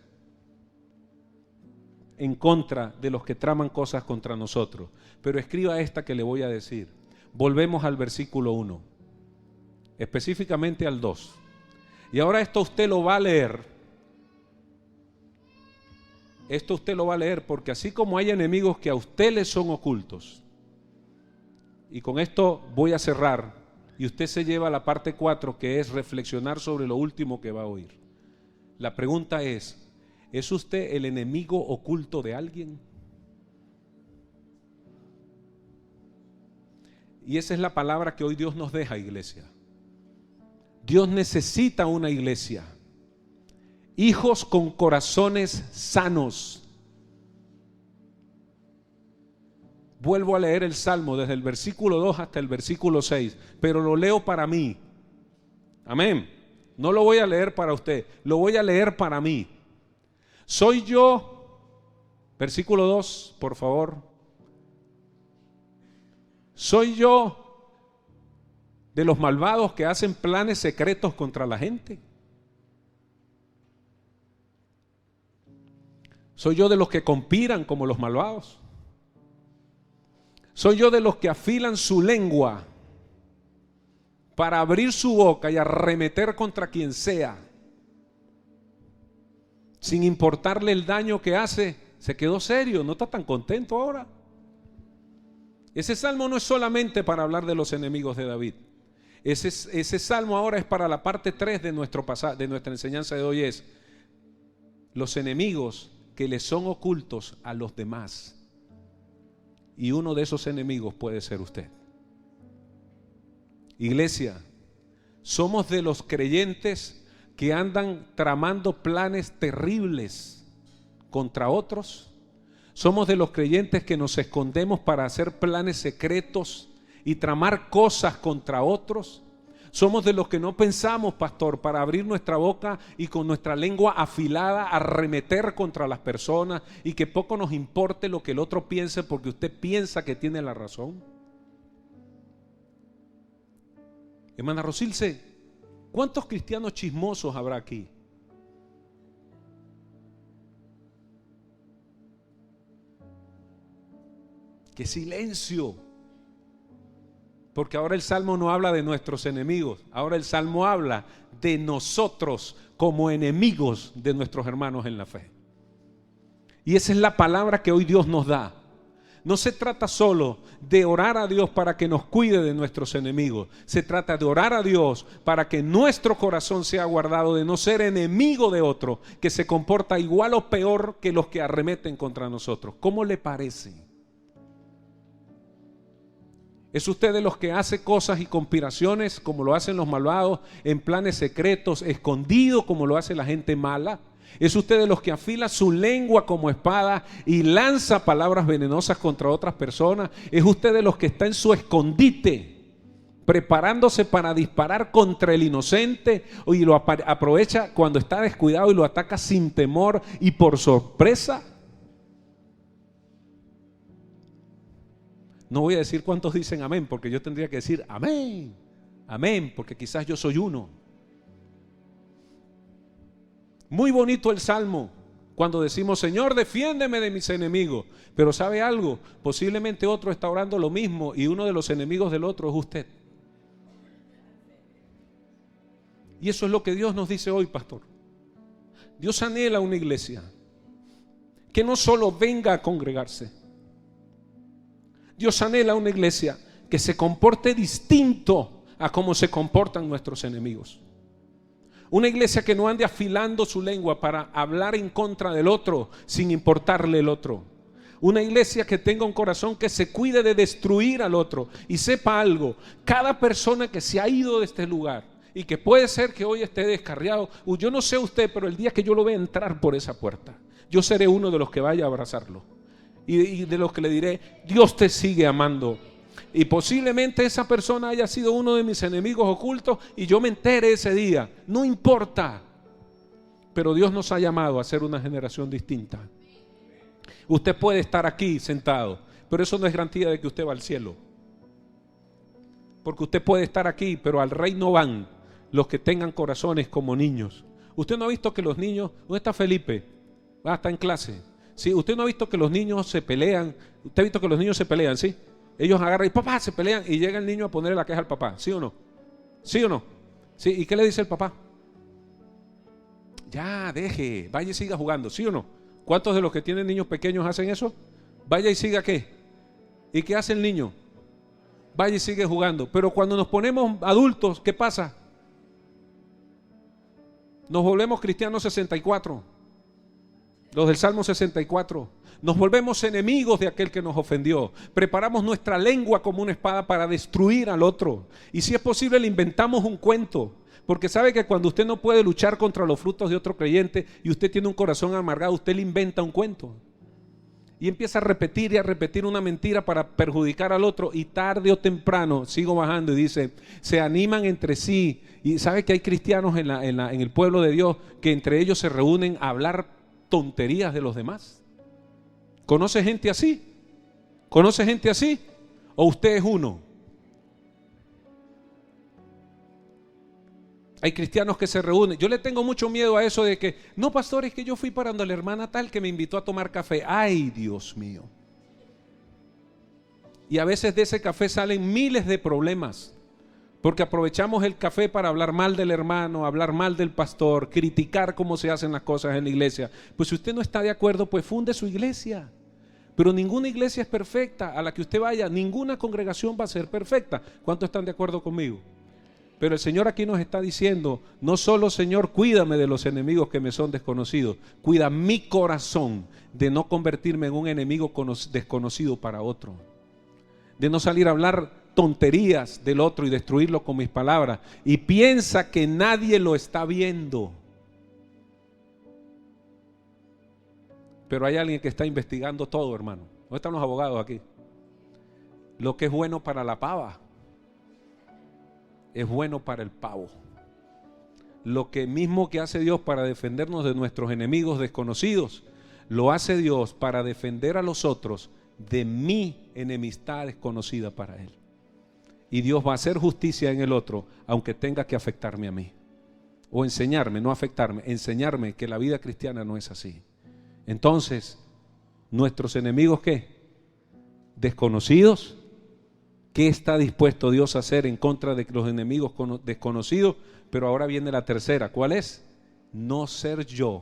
en contra de los que traman cosas contra nosotros? Pero escriba esta que le voy a decir. Volvemos al versículo 1, específicamente al 2. Y ahora esto usted lo va a leer. Esto usted lo va a leer porque así como hay enemigos que a usted le son ocultos, y con esto voy a cerrar, y usted se lleva a la parte 4, que es reflexionar sobre lo último que va a oír. La pregunta ¿es usted el enemigo oculto de alguien? Y esa es la palabra que hoy Dios nos deja, iglesia. Dios necesita una iglesia. Hijos con corazones sanos. Vuelvo a leer el Salmo desde el versículo 2 hasta el versículo 6, pero lo leo para mí. Amén. No lo voy a leer para usted, lo voy a leer para mí. ¿Soy yo Versículo 2, por favor. ¿Soy yo de los malvados que hacen planes secretos contra la gente? ¿Soy yo de los que conspiran como los malvados? ¿Soy yo de los que afilan su lengua para abrir su boca y arremeter contra quien sea, sin importarle el daño que hace? Se quedó serio, no está tan contento ahora. Ese salmo no es solamente para hablar de los enemigos de David. Ese salmo ahora es para la parte 3 de nuestra enseñanza de hoy, es los enemigos que le son ocultos a los demás. Y uno de esos enemigos puede ser usted. Iglesia, somos de los creyentes que andan tramando planes terribles contra otros. Somos de los creyentes que nos escondemos para hacer planes secretos y tramar cosas contra otros. Somos de los que no pensamos, pastor, para abrir nuestra boca y con nuestra lengua afilada arremeter contra las personas y que poco nos importe lo que el otro piense porque usted piensa que tiene la razón. Hermana Rosilce, ¿cuántos cristianos chismosos habrá aquí? ¡Qué silencio! Porque ahora el Salmo no habla de nuestros enemigos, ahora el Salmo habla de nosotros como enemigos de nuestros hermanos en la fe. Y esa es la palabra que hoy Dios nos da. No se trata solo de orar a Dios para que nos cuide de nuestros enemigos. Se trata de orar a Dios para que nuestro corazón sea guardado de no ser enemigo de otro que se comporta igual o peor que los que arremeten contra nosotros. ¿Cómo le parece? ¿Es usted de los que hace cosas y conspiraciones como lo hacen los malvados, en planes secretos, escondidos como lo hace la gente mala? ¿Es usted de los que afila su lengua como espada y lanza palabras venenosas contra otras personas? ¿Es usted de los que está en su escondite, preparándose para disparar contra el inocente y lo aprovecha cuando está descuidado y lo ataca sin temor y por sorpresa? No voy a decir cuántos dicen amén, porque yo tendría que decir amén, amén, porque quizás yo soy uno. Muy bonito el salmo cuando decimos, Señor, defiéndeme de mis enemigos. Pero ¿sabe algo? Posiblemente otro está orando lo mismo y uno de los enemigos del otro es usted. Y eso es lo que Dios nos dice hoy, pastor. Dios anhela una iglesia que no solo venga a congregarse. Dios anhela una iglesia que se comporte distinto a cómo se comportan nuestros enemigos. Una iglesia que no ande afilando su lengua para hablar en contra del otro sin importarle el otro. Una iglesia que tenga un corazón que se cuide de destruir al otro. Y sepa algo, cada persona que se ha ido de este lugar y que puede ser que hoy esté descarriado, yo no sé usted, pero el día que yo lo vea entrar por esa puerta, yo seré uno de los que vaya a abrazarlo. Y de los que le diré, Dios te sigue amando. Y posiblemente esa persona haya sido uno de mis enemigos ocultos y yo me entere ese día. No importa. Pero Dios nos ha llamado a ser una generación distinta. Usted puede estar aquí sentado, pero eso no es garantía de que usted va al cielo. Porque usted puede estar aquí, pero al reino van los que tengan corazones como niños. Usted no ha visto que los niños, ¿dónde está Felipe? Está en clase. Sí, usted no ha visto que los niños se pelean. Usted ha visto que los niños se pelean, ¿sí? Ellos agarran y papá, se pelean y llega el niño a ponerle la queja al papá, ¿sí o no? ¿Sí o no? ¿Sí? ¿Y qué le dice el papá? Ya, deje, vaya y siga jugando, ¿sí o no? ¿Cuántos de los que tienen niños pequeños hacen eso? Vaya y siga ¿qué? ¿Y qué hace el niño? Vaya y sigue jugando. Pero cuando nos ponemos adultos, ¿qué pasa? Nos volvemos cristianos 64. Los del Salmo 64. Nos volvemos enemigos de aquel que nos ofendió. Preparamos nuestra lengua como una espada para destruir al otro. Y si es posible le inventamos un cuento. Porque sabe que cuando usted no puede luchar contra los frutos de otro creyente y usted tiene un corazón amargado, usted le inventa un cuento. Y empieza a repetir y a repetir una mentira para perjudicar al otro. Y tarde o temprano, sigo bajando y dice, se animan entre sí. Y sabe que hay cristianos en el pueblo de Dios que entre ellos se reúnen a hablar tonterías de los demás. ¿Conoce gente así? ¿Conoce gente así? ¿O usted es uno? Hay cristianos que se reúnen. Yo le tengo mucho miedo a eso de que, no, pastor, es que yo fui para donde la hermana tal que me invitó a tomar café. Ay, Dios mío. Y a veces de ese café salen miles de problemas, porque aprovechamos el café para hablar mal del hermano, hablar mal del pastor, criticar cómo se hacen las cosas en la iglesia. Pues si usted no está de acuerdo, pues funde su iglesia. Pero ninguna iglesia es perfecta. A la que usted vaya, ninguna congregación va a ser perfecta. ¿Cuántos están de acuerdo conmigo? Pero el Señor aquí nos está diciendo, no solo, Señor, cuídame de los enemigos que me son desconocidos, cuida mi corazón de no convertirme en un enemigo desconocido para otro, de no salir a hablar tonterías del otro y destruirlo con mis palabras, y piensa que nadie lo está viendo. Pero hay alguien que está investigando todo, hermano. ¿Dónde están los abogados aquí? Lo que es bueno para la pava es bueno para el pavo. Lo que mismo que hace Dios para defendernos de nuestros enemigos desconocidos, lo hace Dios para defender a los otros de mi enemistad desconocida para Él. Y Dios va a hacer justicia en el otro, aunque tenga que afectarme a mí. O enseñarme, no afectarme, enseñarme que la vida cristiana no es así. Entonces, nuestros enemigos, ¿qué? Desconocidos. ¿Qué está dispuesto Dios a hacer en contra de los enemigos desconocidos? Pero ahora viene la tercera. ¿Cuál es? No ser yo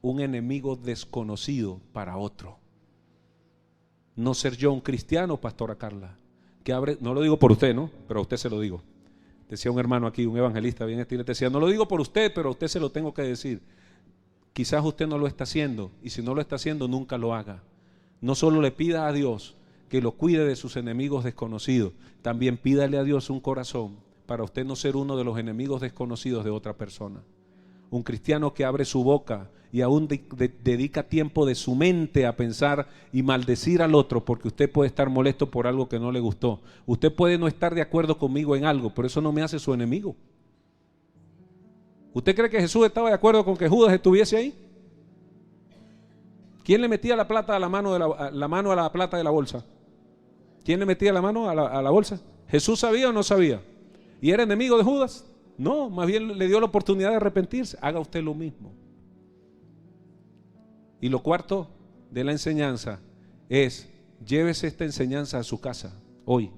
un enemigo desconocido para otro. No ser yo un cristiano, pastora Carla, que abre, no lo digo por usted, ¿no? Pero a usted se lo digo. Decía un hermano aquí, un evangelista bien estilo, decía, no lo digo por usted, pero a usted se lo tengo que decir. Quizás usted no lo está haciendo, y si no lo está haciendo, nunca lo haga. No solo le pida a Dios que lo cuide de sus enemigos desconocidos, también pídale a Dios un corazón para usted no ser uno de los enemigos desconocidos de otra persona. Un cristiano que abre su boca y aún dedica tiempo de su mente a pensar y maldecir al otro, porque usted puede estar molesto por algo que no le gustó. Usted puede no estar de acuerdo conmigo en algo, pero eso no me hace su enemigo. ¿Usted cree que Jesús estaba de acuerdo con que Judas estuviese ahí? ¿Quién le metía la plata a la mano a la plata de la bolsa? ¿Quién le metía la mano a la bolsa? ¿Jesús sabía o no sabía? ¿Y era enemigo de Judas? No, más bien le dio la oportunidad de arrepentirse. Haga usted lo mismo. Y lo cuarto de la enseñanza es, llévese esta enseñanza a su casa hoy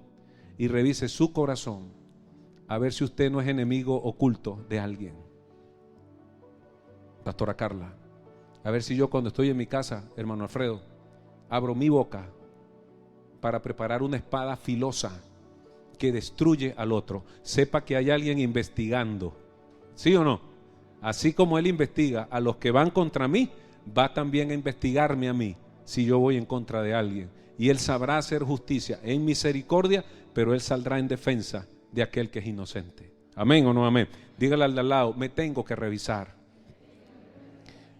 y revise su corazón a ver si usted no es enemigo oculto de alguien. Pastora Carla, a ver si yo cuando estoy en mi casa, hermano Alfredo, abro mi boca para preparar una espada filosa que destruye al otro. Sepa que hay alguien investigando. ¿Sí o no? Así como Él investiga a los que van contra mí, va también a investigarme a mí si yo voy en contra de alguien. Y Él sabrá hacer justicia en misericordia, pero Él saldrá en defensa de aquel que es inocente. ¿Amén o no amén? Dígale al de al lado, me tengo que revisar.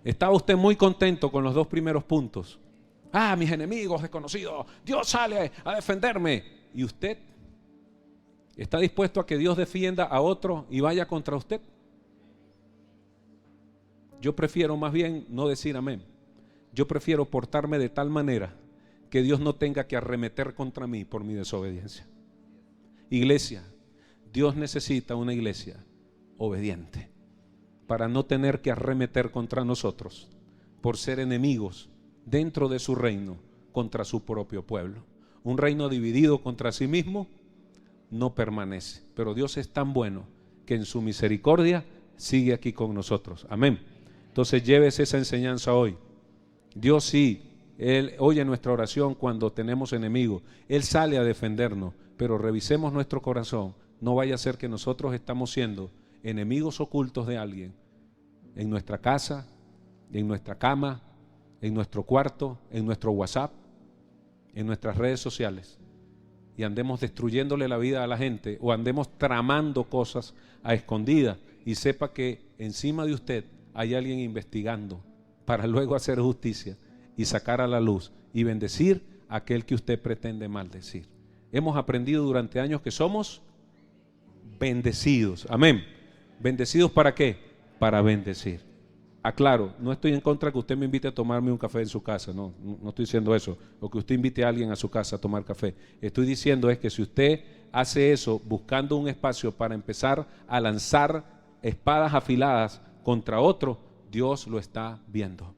¿Estaba usted muy contento con los dos primeros puntos? Ah, mis enemigos desconocidos, Dios sale a defenderme. ¿Y usted está dispuesto a que Dios defienda a otro y vaya contra usted? Yo prefiero más bien no decir amén. Yo prefiero portarme de tal manera que Dios no tenga que arremeter contra mí por mi desobediencia. Iglesia, Dios necesita una iglesia obediente para no tener que arremeter contra nosotros por ser enemigos dentro de su reino contra su propio pueblo. Un reino dividido contra sí mismo no permanece, pero Dios es tan bueno que en su misericordia sigue aquí con nosotros. Amén. Entonces llévese esa enseñanza hoy. Dios sí, Él oye nuestra oración cuando tenemos enemigos. Él sale a defendernos, pero revisemos nuestro corazón. No vaya a ser que nosotros estamos siendo enemigos ocultos de alguien en nuestra casa, en nuestra cama, en nuestro cuarto, en nuestro WhatsApp, en nuestras redes sociales, y andemos destruyéndole la vida a la gente o andemos tramando cosas a escondidas y sepa que encima de usted hay alguien investigando para luego hacer justicia y sacar a la luz y bendecir a aquel que usted pretende maldecir. Hemos aprendido durante años que somos bendecidos. Amén. ¿Bendecidos para qué? Para bendecir. Aclaro, no estoy en contra que usted me invite a tomarme un café en su casa, no estoy diciendo eso, o que usted invite a alguien a su casa a tomar café. Estoy diciendo es que si usted hace eso buscando un espacio para empezar a lanzar espadas afiladas contra otro, Dios lo está viendo.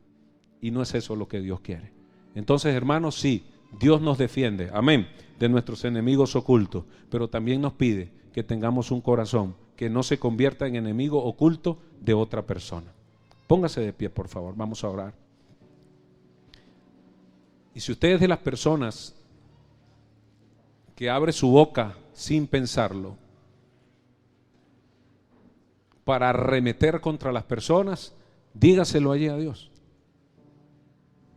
Y no es eso lo que Dios quiere. Entonces, hermanos, sí, Dios nos defiende, amén, de nuestros enemigos ocultos, pero también nos pide que tengamos un corazón que no se convierta en enemigo oculto de otra persona. Póngase de pie, por favor, vamos a orar. Y si usted es de las personas que abre su boca sin pensarlo para arremeter contra las personas, dígaselo allí a Dios.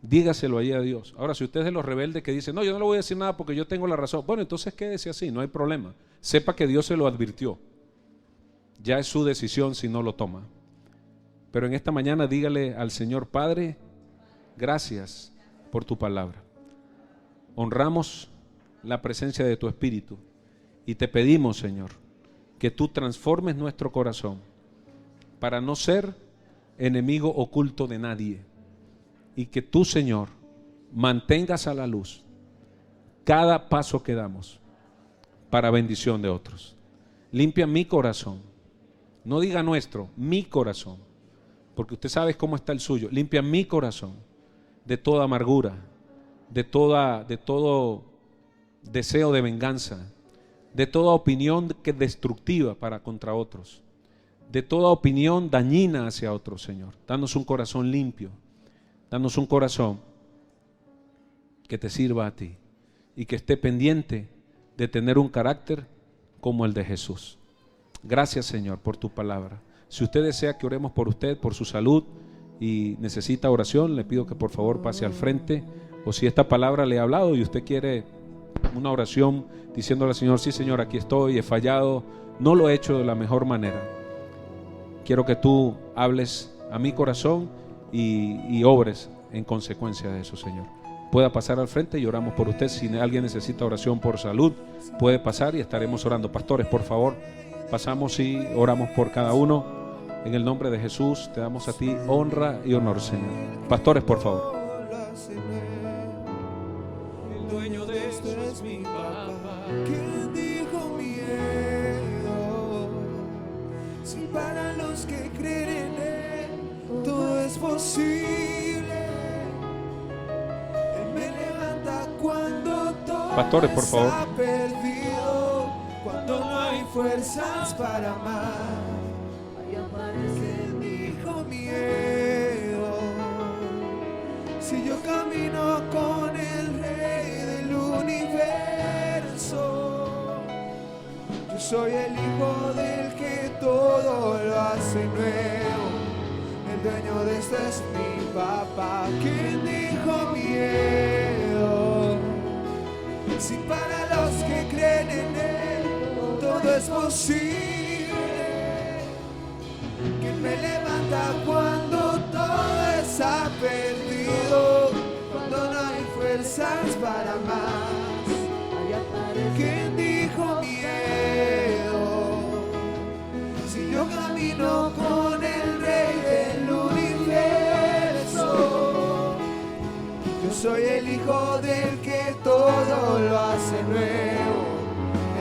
Dígaselo allí a Dios. Ahora, si usted es de los rebeldes que dice, no, yo no le voy a decir nada porque yo tengo la razón, bueno, entonces quédese así, no hay problema. Sepa que Dios se lo advirtió. Ya es su decisión si no lo toma. Pero en esta mañana dígale al Señor: Padre, gracias por tu palabra. Honramos la presencia de tu Espíritu y te pedimos, Señor, que tú transformes nuestro corazón para no ser enemigo oculto de nadie, y que tú, Señor, mantengas a la luz cada paso que damos para bendición de otros. Limpia mi corazón, no diga nuestro, mi corazón, porque usted sabe cómo está el suyo. Limpia mi corazón de toda amargura, de todo deseo de venganza, de toda opinión que destructiva para contra otros, de toda opinión dañina hacia otros, Señor. Danos un corazón limpio, danos un corazón que te sirva a ti y que esté pendiente de tener un carácter como el de Jesús. Gracias, Señor, por tu palabra. Si usted desea que oremos por usted, por su salud, y necesita oración, le pido que por favor pase al frente. O si esta palabra le ha hablado y usted quiere una oración diciéndole al Señor: sí, Señor, aquí estoy, he fallado, no lo he hecho de la mejor manera. Quiero que tú hables a mi corazón y obres en consecuencia de eso, Señor. Pueda pasar al frente y oramos por usted. Si alguien necesita oración por salud, puede pasar y estaremos orando. Pastores, por favor, pasamos y oramos por cada uno. En el nombre de Jesús te damos a ti honra y honor, Señor. Pastores, por favor. El dueño de esto es mi papá. ¿Quién dijo miedo? Si para los que creen en él todo es posible. Él me levanta cuando todo Pastores, por favor. está perdido, cuando no hay fuerzas para amar. ¿Quién dijo miedo? Si yo camino con el Rey del universo, yo soy el hijo del que todo lo hace nuevo. El dueño de esto es mi papá. ¿Quién dijo miedo? Si para los que creen en él todo es posible. Quien me levanta cuando todo está perdido, cuando no hay fuerzas para más. ¿Quién dijo miedo? Si yo camino con el Rey del universo, yo soy el hijo del que todo lo hace nuevo.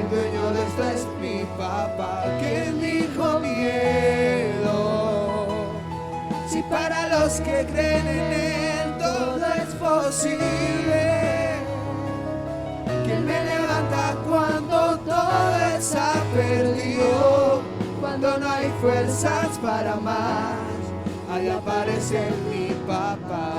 El dueño de esto es mi papá. ¿Quién dijo miedo? Si para los que creen en él todo es posible. ¿Quién me levanta cuando todo está perdido? Cuando no hay fuerzas para más, ahí aparece mi papá.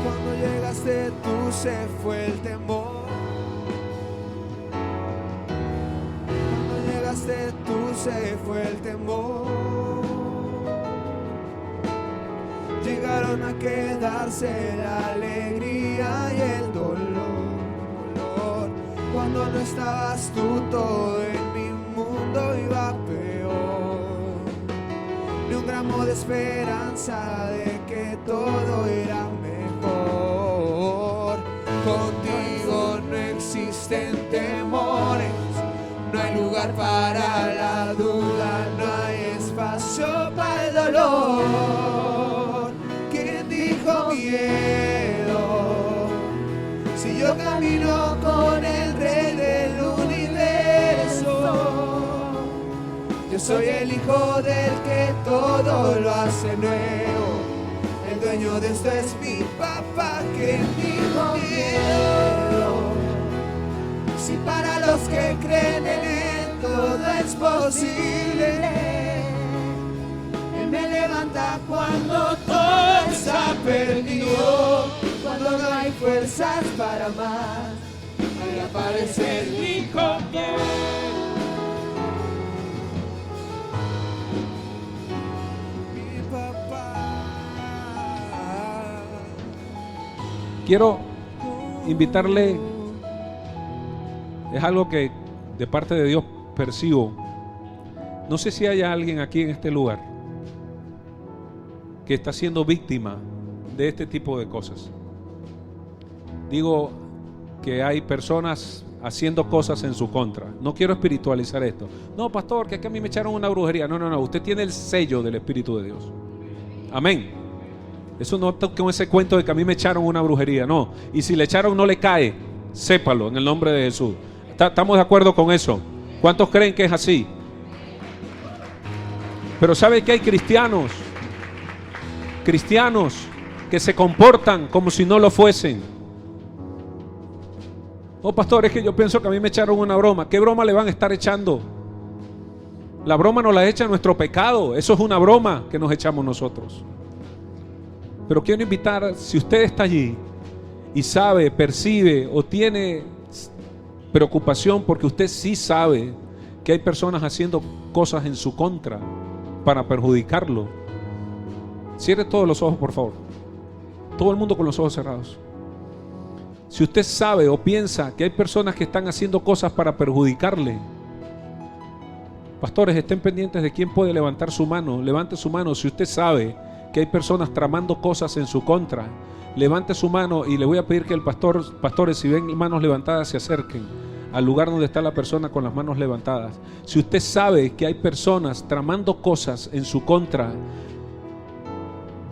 Cuando llegaste tú se fue el temor. Cuando llegaste tú se fue el temor. Llegaron a quedarse la alegría y el dolor. Cuando no estabas tú todo en mi mundo iba peor. Ni un gramo de esperanza de que todo era mejor. Contigo no existen temores, no hay lugar lugar para la duda, no hay espacio para el dolor. ¿Quién dijo miedo? Si yo camino con el Rey del universo, yo soy el hijo del que todo lo hace nuevo. El dueño de esto es mi papá. ¿Quién dijo miedo? Si para los que creen en él todo es posible. Él me levanta cuando todo está perdido, cuando no hay fuerzas para más. Ahí aparece el hijo fiel. Mi papá. Quiero invitarle, es algo que de parte de Dios percibo. No sé si hay alguien aquí en este lugar que está siendo víctima de este tipo de cosas. Digo que hay personas haciendo cosas en su contra. No quiero espiritualizar esto. No, pastor, que es que a mí me echaron una brujería. No. Usted tiene el sello del Espíritu de Dios. Amén. Eso no está con ese cuento de que a mí me echaron una brujería. No. Y si le echaron no le cae. Sépalo en el nombre de Jesús. ¿Estamos de acuerdo con eso? ¿Cuántos creen que es así? Pero ¿sabe que hay cristianos que se comportan como si no lo fuesen? Oh, pastor, es que yo pienso que a mí me echaron una broma. ¿Qué broma le van a estar echando? La broma nos la echa nuestro pecado. Eso es una broma que nos echamos nosotros. Pero quiero invitar, si usted está allí y sabe, percibe o tiene preocupación porque usted sí sabe que hay personas haciendo cosas en su contra para perjudicarlo, cierre todos los ojos, por favor. Todo el mundo con los ojos cerrados. Si usted sabe o piensa que hay personas que están haciendo cosas para perjudicarle, pastores, estén pendientes de quién puede levantar su mano. Levante su mano si usted sabe que hay personas tramando cosas en su contra. Levante su mano y le voy a pedir que pastores, si ven manos levantadas, se acerquen al lugar donde está la persona con las manos levantadas. Si usted sabe que hay personas tramando cosas en su contra,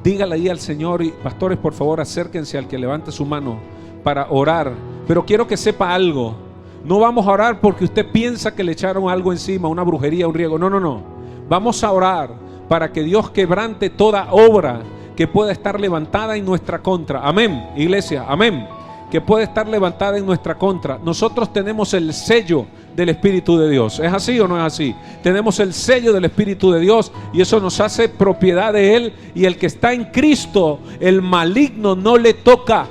dígale ahí al Señor. Y pastores, por favor, acérquense al que levante su mano para orar. Pero quiero que sepa algo. No vamos a orar porque usted piensa que le echaron algo encima, una brujería, un riego. No. Vamos a orar para que Dios quebrante toda obra que pueda estar levantada en nuestra contra. Amén, iglesia, amén. Que puede estar levantada en nuestra contra. Nosotros tenemos el sello del Espíritu de Dios. ¿Es así o no es así? Tenemos el sello del Espíritu de Dios y eso nos hace propiedad de Él. Y el que está en Cristo, el maligno no le toca.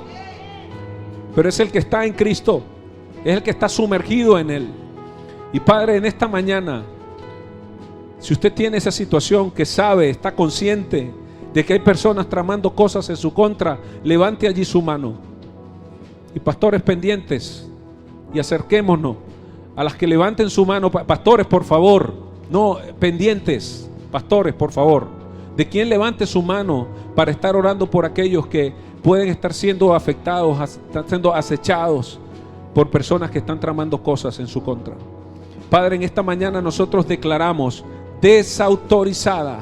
Pero es el que está en Cristo, es el que está sumergido en Él. Y Padre, en esta mañana, si usted tiene esa situación que sabe, está consciente de que hay personas tramando cosas en su contra, levante allí su mano. Y pastores, pendientes, y acerquémonos a las que levanten su mano. Pastores, por favor, no, pendientes, pastores, por favor, de quien levante su mano para estar orando por aquellos que pueden estar siendo afectados, están siendo acechados por personas que están tramando cosas en su contra. Padre, en esta mañana nosotros declaramos desautorizada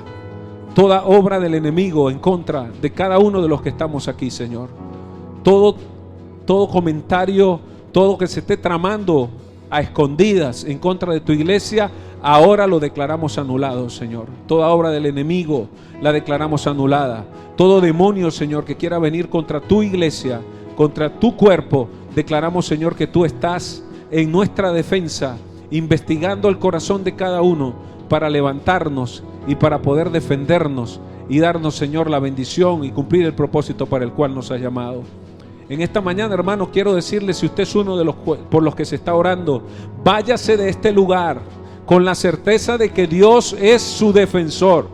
toda obra del enemigo en contra de cada uno de los que estamos aquí, Señor. Todo comentario, todo que se esté tramando a escondidas en contra de tu iglesia, ahora lo declaramos anulado, Señor. Toda obra del enemigo la declaramos anulada. Todo demonio, Señor, que quiera venir contra tu iglesia, contra tu cuerpo, declaramos, Señor, que tú estás en nuestra defensa, investigando el corazón de cada uno para levantarnos y para poder defendernos y darnos, Señor, la bendición y cumplir el propósito para el cual nos has llamado. En esta mañana, hermano, quiero decirle, si usted es uno de los por los que se está orando, váyase de este lugar con la certeza de que Dios es su defensor,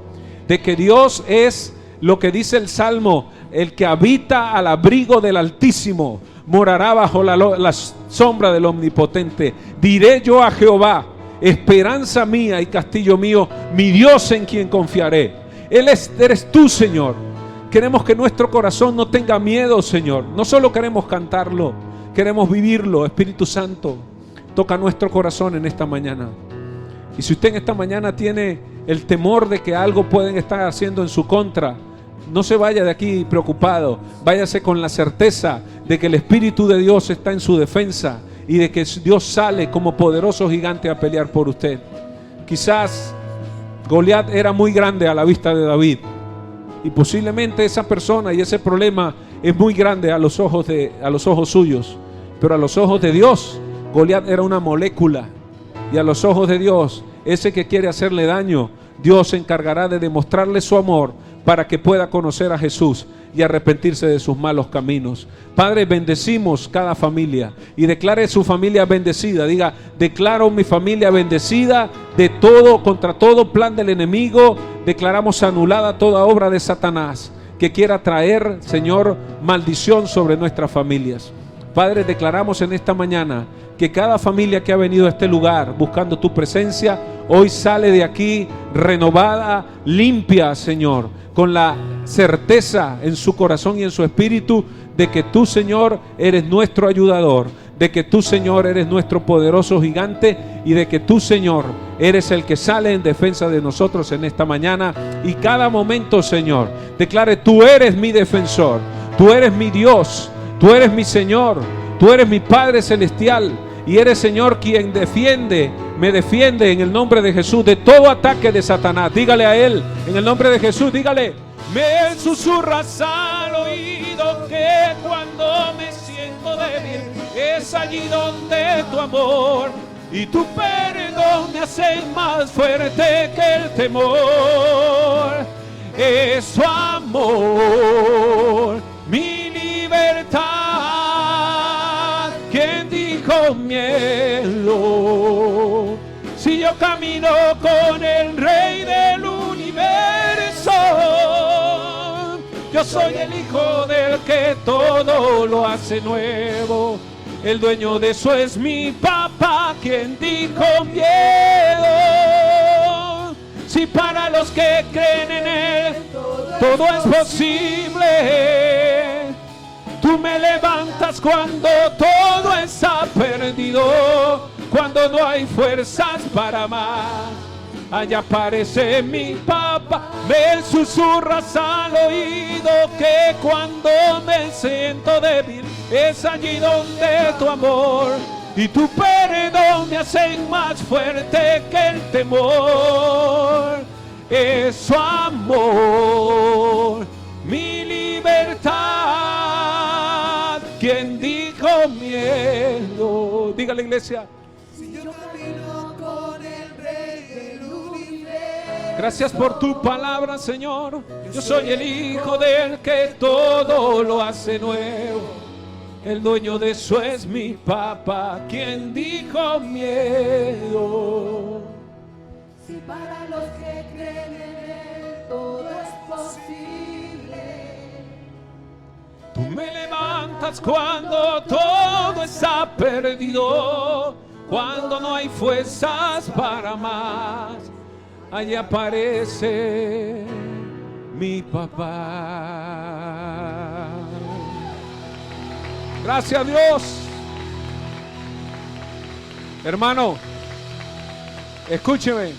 de que Dios es lo que dice el Salmo: el que habita al abrigo del Altísimo morará bajo la sombra del Omnipotente. Diré yo a Jehová, esperanza mía y castillo mío, mi Dios en quien confiaré. Eres tú, Señor. Queremos que nuestro corazón no tenga miedo, Señor. No solo queremos cantarlo, queremos vivirlo. Espíritu Santo, toca nuestro corazón en esta mañana. Y si usted en esta mañana tiene el temor de que algo pueden estar haciendo en su contra, no se vaya de aquí preocupado. Váyase con la certeza de que el Espíritu de Dios está en su defensa y de que Dios sale como poderoso gigante a pelear por usted. Quizás Goliat era muy grande a la vista de David, y posiblemente esa persona y ese problema es muy grande a los ojos suyos, pero a los ojos de Dios Goliat era una molécula, y a los ojos de Dios, ese que quiere hacerle daño, Dios se encargará de demostrarle su amor para que pueda conocer a Jesús y arrepentirse de sus malos caminos. Padre, bendecimos cada familia y declare su familia bendecida. Diga: declaro mi familia bendecida de todo, contra todo plan del enemigo. Declaramos anulada toda obra de Satanás que quiera traer, Señor, maldición sobre nuestras familias. Padre, declaramos en esta mañana que cada familia que ha venido a este lugar buscando tu presencia, hoy sale de aquí renovada, limpia, Señor, con la certeza en su corazón y en su espíritu de que tú, Señor, eres nuestro ayudador, de que tú, Señor, eres nuestro poderoso gigante, y de que tú, Señor, eres el que sale en defensa de nosotros en esta mañana y cada momento, Señor. Declare: tú eres mi defensor, tú eres mi Dios, tú eres mi Señor, tú eres mi Padre celestial, y eres, Señor, quien me defiende en el nombre de Jesús de todo ataque de Satanás. Dígale a Él, en el nombre de Jesús, dígale: me susurras al oído que cuando me siento débil, es allí donde tu amor y tu perdón me hacen más fuerte que el temor. Es tu amor, mi libertad. ¿Quién dijo miedo? Si yo camino con el Rey del universo, yo soy el hijo del que todo lo hace nuevo. El dueño de eso es mi papá. ¿Quién dijo miedo? Si para los que creen en Él todo es posible. Tú me levantas cuando todo está perdido, cuando no hay fuerzas para más. Allá aparece mi papá, me susurras al oído que cuando me siento débil, es allí donde tu amor y tu perdón me hacen más fuerte que el temor. Es su amor, mi libertad. ¿Quién dijo miedo? Diga la iglesia: si yo camino con el Rey del universo. Gracias por tu palabra, Señor. Yo soy el hijo del que todo lo hace nuevo. El dueño de eso es mi papá. ¿Quién dijo miedo? Si para los que creen en Él todo es posible. Tú me levantas cuando todo está perdido, cuando no hay fuerzas para más. Allí aparece mi papá. Gracias a Dios. Hermano, escúcheme.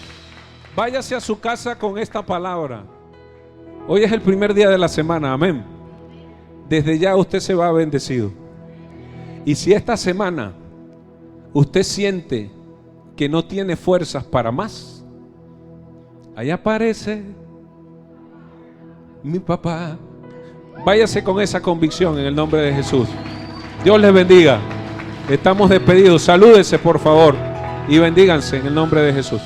Váyase a su casa con esta palabra. Hoy es el primer día de la semana, amén. Desde ya usted se va bendecido. Y si esta semana usted siente que no tiene fuerzas para más, allá aparece mi papá. Váyase con esa convicción en el nombre de Jesús. Dios les bendiga. Estamos despedidos. Salúdense, por favor, y bendíganse en el nombre de Jesús.